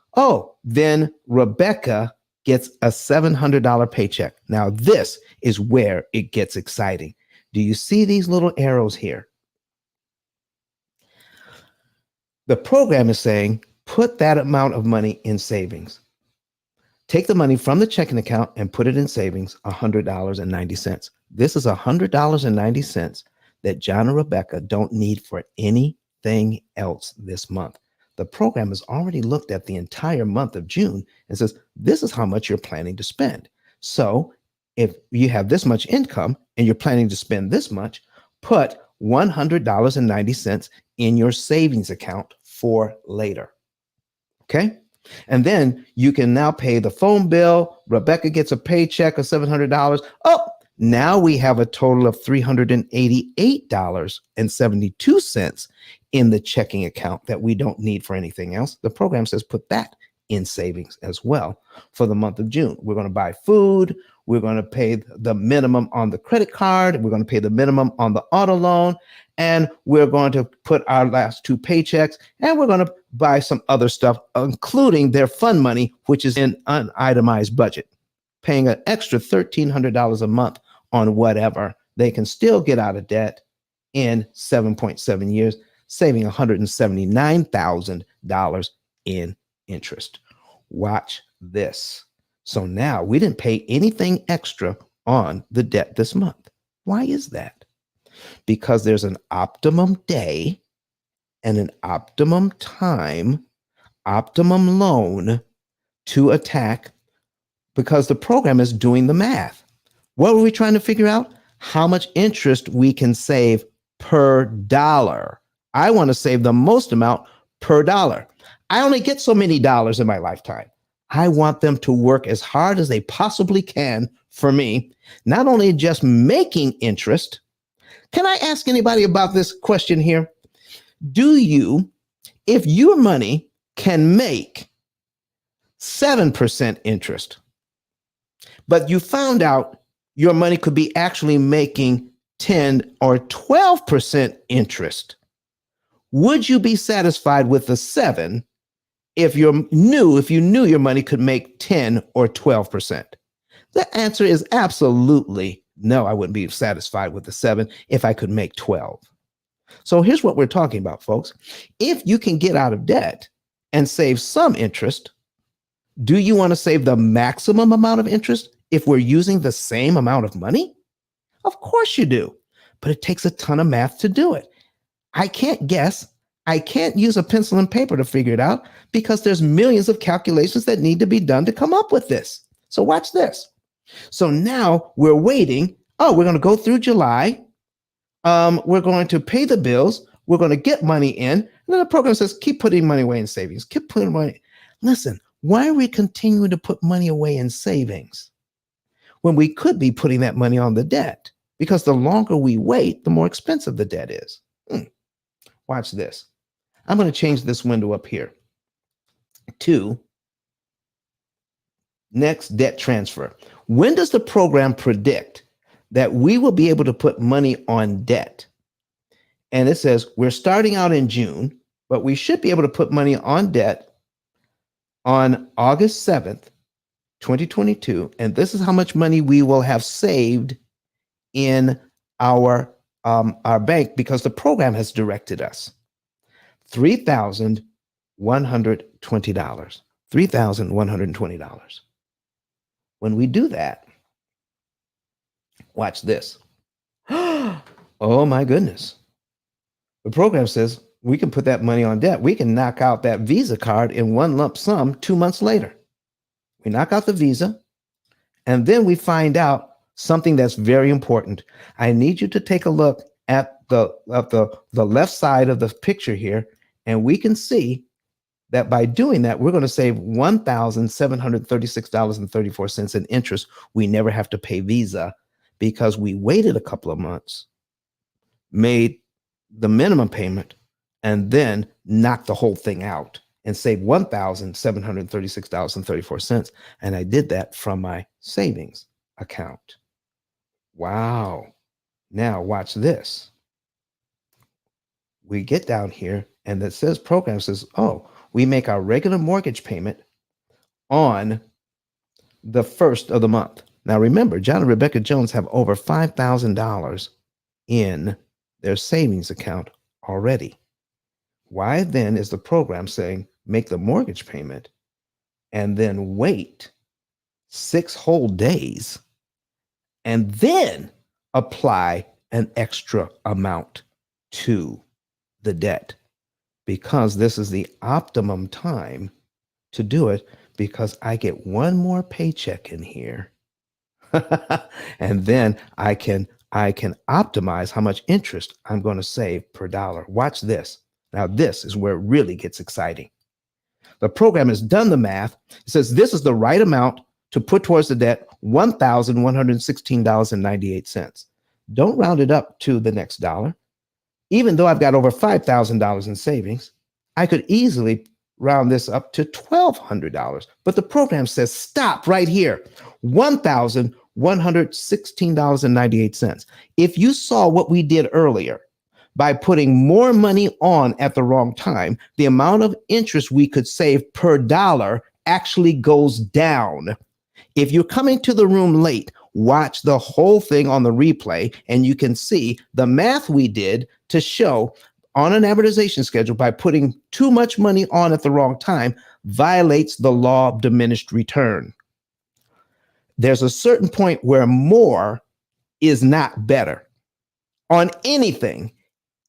then Rebecca gets a $700 paycheck. Now this is where it gets exciting. Do you see these little arrows here? The program is saying, put that amount of money in savings. Take the money from the checking account and put it in savings, $100.90. This is $100.90 that John and Rebecca don't need for anything else this month. The program has already looked at the entire month of June and says, this is how much you're planning to spend. So if you have this much income and you're planning to spend this much, put $100.90 in your savings account for later. Okay. And then you can now pay the phone bill. Rebecca gets a paycheck of $700. Oh, now we have a total of $388.72 in the checking account that we don't need for anything else. The program says put that in savings as well for the month of June. We're going to buy food. We're going to pay the minimum on the credit card. We're going to pay the minimum on the auto loan. And we're going to put our last two paychecks, and we're going to buy some other stuff, including their fund money, which is in an itemized budget, paying an extra $1,300 a month on whatever. They can still get out of debt in 7.7 years, saving $179,000 in interest. Watch this. So now we didn't pay anything extra on the debt this month. Why is that? Because there's an optimum day and an optimum time, optimum loan to attack, because the program is doing the math. What were we trying to figure out? How much interest we can save per dollar. I want to save the most amount per dollar. I only get so many dollars in my lifetime. I want them to work as hard as they possibly can for me, not only just making interest. Can I ask anybody about this question here? Do you, if your money can make 7% interest, but you found out your money could be actually making 10 or 12% interest, would you be satisfied with the 7 if you knew your money could make 10 or 12%? The answer is absolutely no. I wouldn't be satisfied with the 7 if I could make 12. So here's what we're talking about, folks. If you can get out of debt and save some interest, do you want to save the maximum amount of interest if we're using the same amount of money? Of course you do, but it takes a ton of math to do it. I can't guess. I can't use a pencil and paper to figure it out because there's millions of calculations that need to be done to come up with this. So watch this. So now we're waiting. Oh, we're going to go through July. We're going to pay the bills. We're going to get money in. And then the program says, keep putting money away in savings. Keep putting money. Listen, why are we continuing to put money away in savings when we could be putting that money on the debt? Because the longer we wait, the more expensive the debt is. Watch this. I'm going to change this window up here to next debt transfer. When does the program predict that we will be able to put money on debt? And it says we're starting out in June, but we should be able to put money on debt on August 7th, 2022. And this is how much money we will have saved in our bank because the program has directed us. $3,120. $3,120. When we do that, watch this. Oh my goodness. The program says we can put that money on debt. We can knock out that Visa card in one lump sum 2 months later. We knock out the Visa, and then we find out something that's very important. I need you to take a look at the left side of the picture here, and we can see that by doing that, we're going to save $1,736.34 in interest. We never have to pay Visa because we waited a couple of months, made the minimum payment, and then knocked the whole thing out and saved $1,736.34. And I did that from my savings account. Wow. Now watch this. We get down here and it says program says, oh, we make our regular mortgage payment on the first of the month. Now remember, John and Rebecca Jones have over $5,000 in their savings account already. Why then is the program saying make the mortgage payment and then wait 6 whole days and then apply an extra amount to the debt? Because this is the optimum time to do it, because I get one more paycheck in here and then I can optimize how much interest I'm going to save per dollar. Watch this. Now, this is where it really gets exciting. The program has done the math. It says this is the right amount to put towards the debt, $1,116.98. Don't round it up to the next dollar. Even though I've got over $5,000 in savings, I could easily round this up to $1,200. But the program says stop right here, $1,116.98. If you saw what we did earlier, by putting more money on at the wrong time, the amount of interest we could save per dollar actually goes down. If you're coming to the room late, watch the whole thing on the replay, and you can see the math we did to show on an amortization schedule by putting too much money on at the wrong time violates the law of diminished return. There's a certain point where more is not better on anything,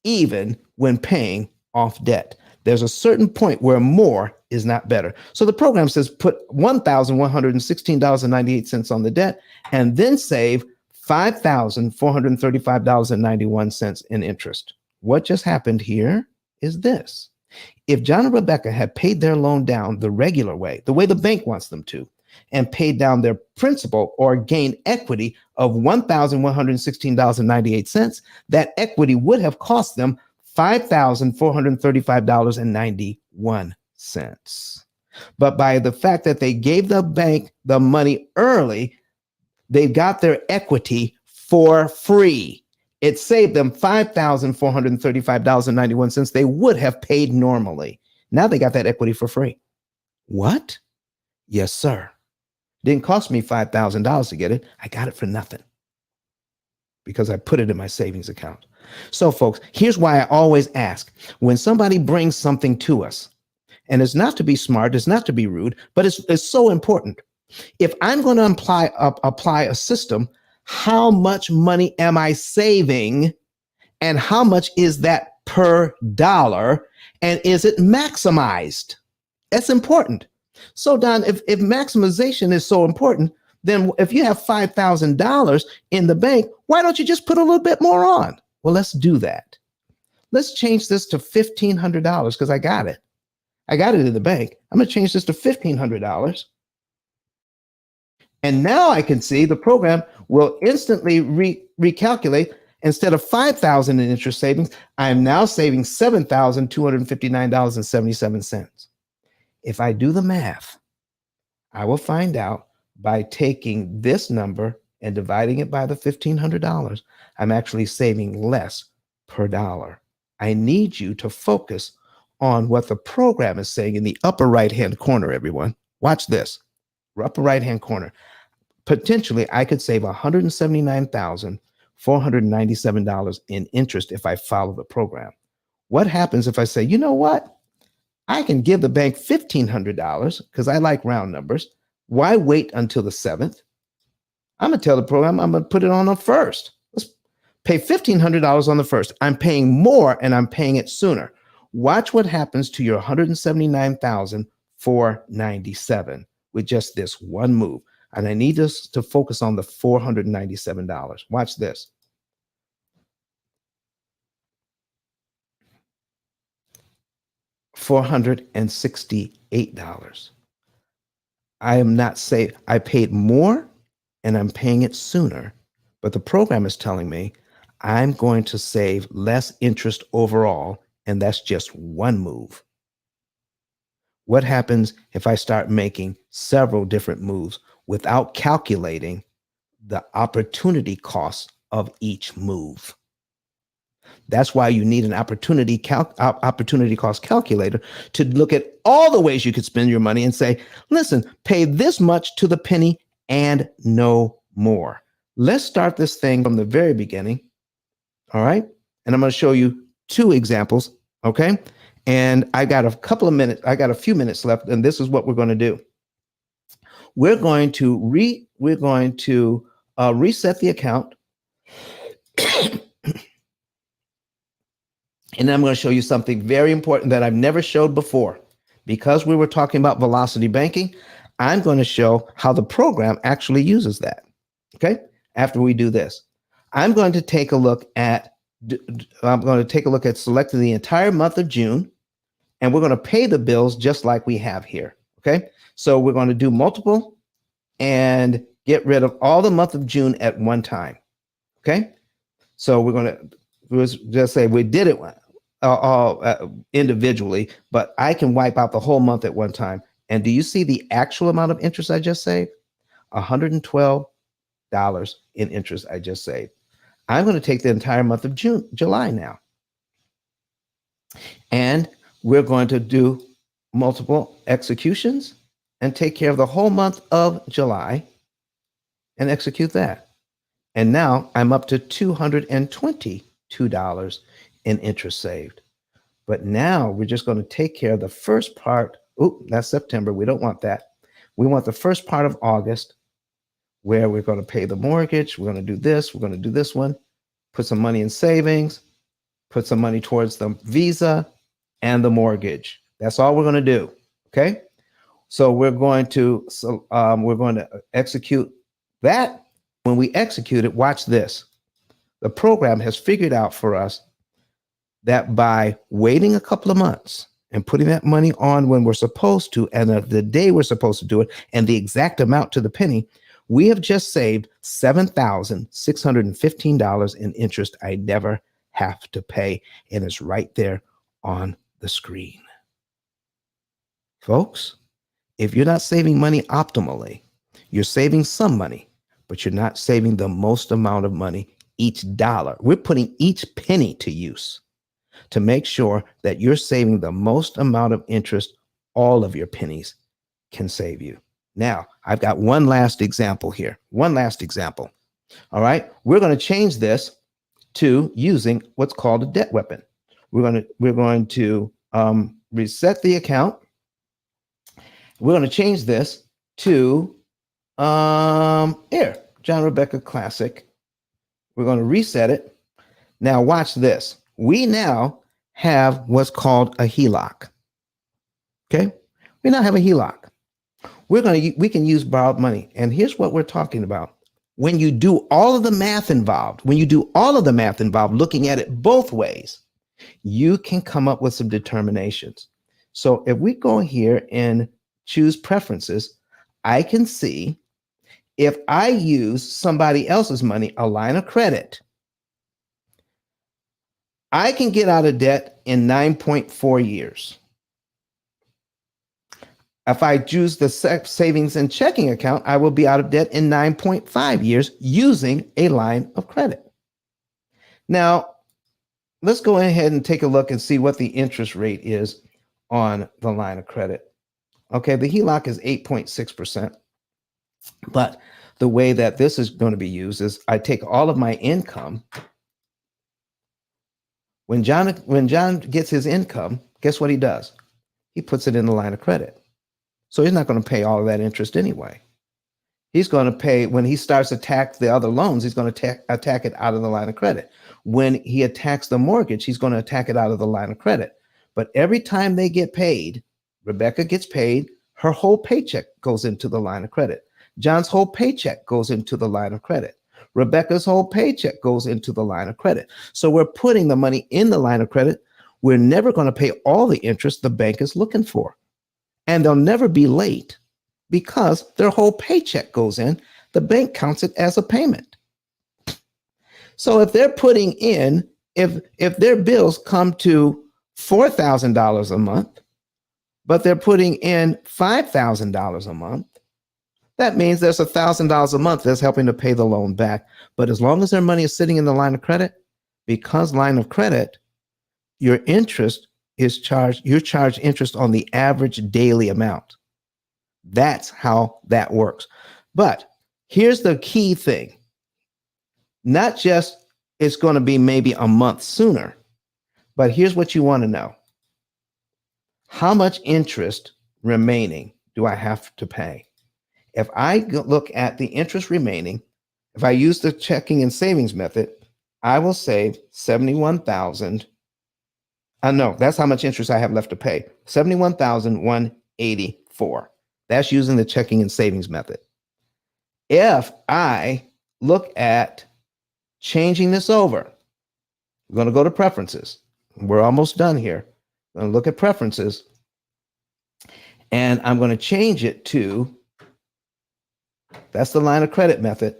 even when paying off debt. There's a certain point where more is not better. So the program says put $1,116.98 on the debt and then save $5,435.91 in interest. What just happened here? is this. If John and Rebecca had paid their loan down the regular way, the way the bank wants them to, and paid down their principal or gained equity of $1,116.98, that equity would have cost them $5,435.91. But by the fact that they gave the bank the money early, they got their equity for free. It saved them $5,435.91 they would have paid normally. Now they got that equity for free. What? Yes, sir. Didn't cost me $5,000 to get it. I got it for nothing because I put it in my savings account. So, folks, here's why I always ask when somebody brings something to us, and it's not to be smart, it's not to be rude, but it's so important. If I'm going to apply a system, how much money am I saving and how much is that per dollar? And is it maximized? That's important. So, Don, if maximization is so important, then if you have $5,000 in the bank, why don't you just put a little bit more on? Well, let's do that. Let's change this to $1,500 because I got it. I got it in the bank. I'm going to change this to $1,500. And now I can see the program will instantly recalculate. Instead of $5,000 in interest savings, I am now saving $7,259.77. If I do the math, I will find out by taking this number and dividing it by the $1,500, I'm actually saving less per dollar. I need you to focus on what the program is saying in the upper right-hand corner, everyone. Watch this. Upper right-hand corner. Potentially, I could save $179,497 in interest if I follow the program. What happens if I say, you know what? I can give the bank $1,500 because I like round numbers. Why wait until the 7th? I'm going to tell the program I'm going to put it on the 1st. Let's pay $1,500 on the 1st. I'm paying more and I'm paying it sooner. Watch what happens to your $179,497 with just this one move. And I need us to focus on the $497. Watch this. $468. I am not saying I paid more and I'm paying it sooner, but the program is telling me I'm going to save less interest overall, and that's just one move. What happens if I start making several different moves without calculating the opportunity cost of each move? That's why you need an opportunity cost calculator to look at all the ways you could spend your money and say, listen, pay this much to the penny and no more. Let's start this thing from the very beginning. All right. And I'm going to show you two examples. Okay. And I got a couple of minutes. I got a few minutes left. And this is what we're going to do. We're going to reset the account. And I'm going to show you something very important that I've never showed before. Because we were talking about velocity banking, I'm going to show how the program actually uses that. Okay. After we do this, I'm going to take a look at selecting the entire month of June, and we're going to pay the bills just like we have here. Okay. So we're going to do multiple and get rid of all the month of June at one time. Okay. So we're going to just say we did it individually, but I can wipe out the whole month at one time. And do you see the actual amount of interest I just saved? $112 in interest I just saved. I'm going to take the entire month of July now. And we're going to do multiple executions and take care of the whole month of July and execute that. And now I'm up to $222 in interest saved. But now we're just going to take care of the first part. Oh, that's September. We don't want that. We want the first part of August, where we're going to pay the mortgage. We're going to do this. We're going to do this one, put some money in savings, put some money towards the visa and the mortgage. That's all we're going to do. Okay. So we're going to execute that. When we execute it, watch this. The program has figured out for us that by waiting a couple of months and putting that money on when we're supposed to, and the day we're supposed to do it, and the exact amount to the penny, we have just saved $7,615 in interest I never have to pay. And it's right there on the screen. Folks, if you're not saving money optimally, you're saving some money, but you're not saving the most amount of money each dollar. We're putting each penny to use to make sure that you're saving the most amount of interest all of your pennies can save you. Now, I've got one last example here. One last example. All right. We're going to change this to using what's called a debt weapon. We're going to reset the account. We're going to change this to here, John Rebecca Classic. We're going to reset it. Now watch this. We now have what's called a HELOC. Okay. We now have a HELOC. We can use borrowed money. And here's what we're talking about. When you do all of the math involved, looking at it both ways, you can come up with some determinations. So if we go here and choose preferences, I can see if I use somebody else's money, a line of credit, I can get out of debt in 9.4 years. If I choose the savings and checking account, I will be out of debt in 9.5 years using a line of credit. Now, let's go ahead and take a look and see what the interest rate is on the line of credit. Okay, the HELOC is 8.6%. But the way that this is going to be used is I take all of my income. When John gets his income, guess what he does? He puts it in the line of credit. So he's not going to pay all of that interest anyway. He's going to pay, when he starts to attack the other loans, he's going to attack it out of the line of credit. When he attacks the mortgage, he's going to attack it out of the line of credit. But every time they get paid, Rebecca gets paid, her whole paycheck goes into the line of credit. John's whole paycheck goes into the line of credit. Rebecca's whole paycheck goes into the line of credit. So we're putting the money in the line of credit. We're never going to pay all the interest the bank is looking for. And they'll never be late because their whole paycheck goes in. The bank counts it as a payment. So if they're putting in, if their bills come to $4,000 a month, but they're putting in $5,000 a month, that means there's $1,000 a month that's helping to pay the loan back. But as long as their money is sitting in the line of credit, because line of credit, your interest is charged, you're charged interest on the average daily amount. That's how that works. But here's the key thing. Not just it's going to be maybe a month sooner, but here's what you want to know. How much interest remaining do I have to pay? If I look at the interest remaining, if I use the checking and savings method, I will save $71,000. No, that's how much interest I have left to pay. $71,184. That's using the checking and savings method. If I look at changing this over, we're going to go to preferences. We're almost done here. I'm going to look at preferences, and I'm going to change it to, that's the line of credit method.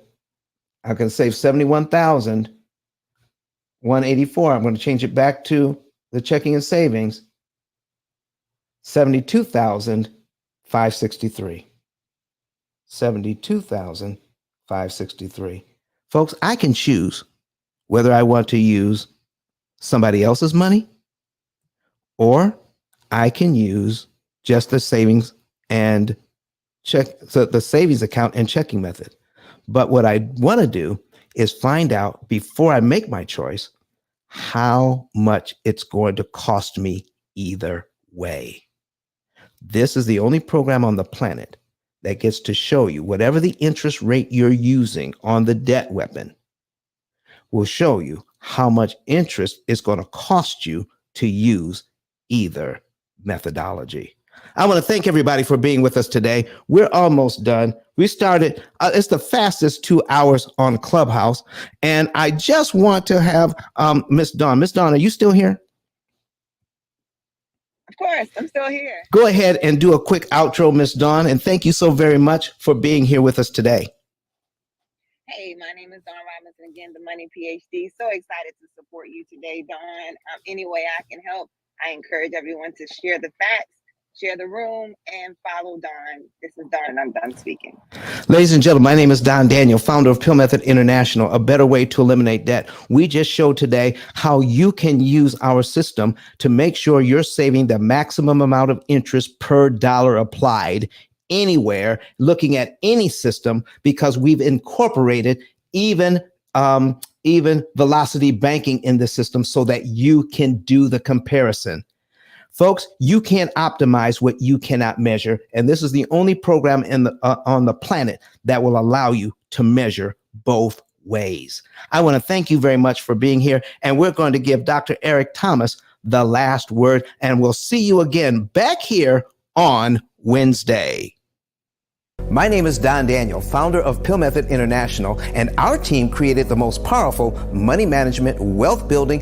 I can save $71,184. I'm going to change it back to the checking and savings, $72,563. $72,563. Folks, I can choose whether I want to use somebody else's money or I can use just the savings and the savings account and checking method. But what I want to do is find out before I make my choice how much it's going to cost me either way. This is the only program on the planet that gets to show you whatever the interest rate you're using on the debt weapon will show you how much interest it's going to cost you to use either methodology. I want to thank everybody for being with us today. We're almost done. We started, it's the fastest 2 hours on Clubhouse. And I just want to have Miss Dawn. Miss Dawn, are you still here? course. I'm still here. Go ahead and do a quick outro, Miss Dawn, and thank you so very much for being here with us today. Hey, my name is Dawn Robinson, again, the Money PhD. So excited to support you today, Dawn. Any way I can help, I encourage everyone to share the facts, share the room, and follow Dawn. This is Dawn, and I'm done speaking. Ladies and gentlemen, my name is Don Daniel, founder of P.I.L.L Method International, a better way to eliminate debt. We just showed today how you can use our system to make sure you're saving the maximum amount of interest per dollar applied anywhere, looking at any system, because we've incorporated even velocity banking in the system so that you can do the comparison. Folks, you can't optimize what you cannot measure, and this is the only program on the planet that will allow you to measure both ways. I want to thank you very much for being here, and we're going to give Dr. Eric Thomas the last word, and we'll see you again back here on Wednesday. My name is Don Daniel, founder of P.I.L.L Method International, and our team created the most powerful money management, wealth building,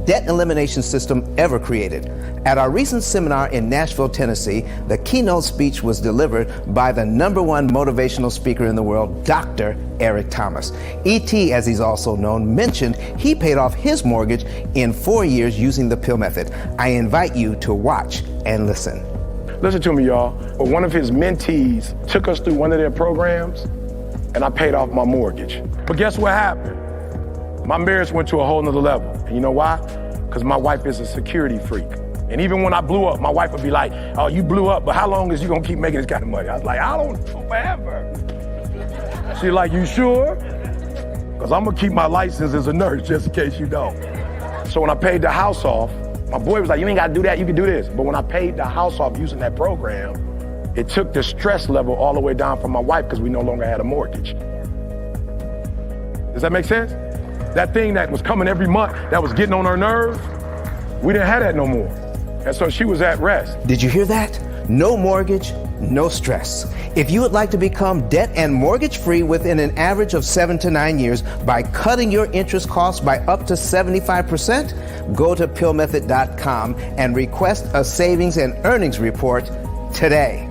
debt elimination system ever created. At our recent seminar in Nashville, Tennessee, the keynote speech was delivered by the #1 motivational speaker in the world, Dr. Eric Thomas. E.T., as he's also known, mentioned he paid off his mortgage in 4 years using the P.I.L.L Method. I invite you to watch and listen. Listen to me, y'all. But one of his mentees took us through one of their programs, and I paid off my mortgage. But guess what happened? My marriage went to a whole nother level. And you know why? Because my wife is a security freak. And even when I blew up, my wife would be like, oh, you blew up, but how long is you gonna keep making this kind of money? I was like, I don't know, forever. She's like, you sure? Because I'm gonna keep my license as a nurse just in case you don't. So when I paid the house off, my boy was like, you ain't gotta do that, you can do this. But when I paid the house off using that program, it took the stress level all the way down for my wife because we no longer had a mortgage. Does that make sense? That thing that was coming every month, that was getting on her nerves, we didn't have that no more. And so she was at rest. Did you hear that? No mortgage, no stress. If you would like to become debt and mortgage free within an average of 7 to 9 years by cutting your interest costs by up to 75%, go to pillmethod.com and request a savings and earnings report today.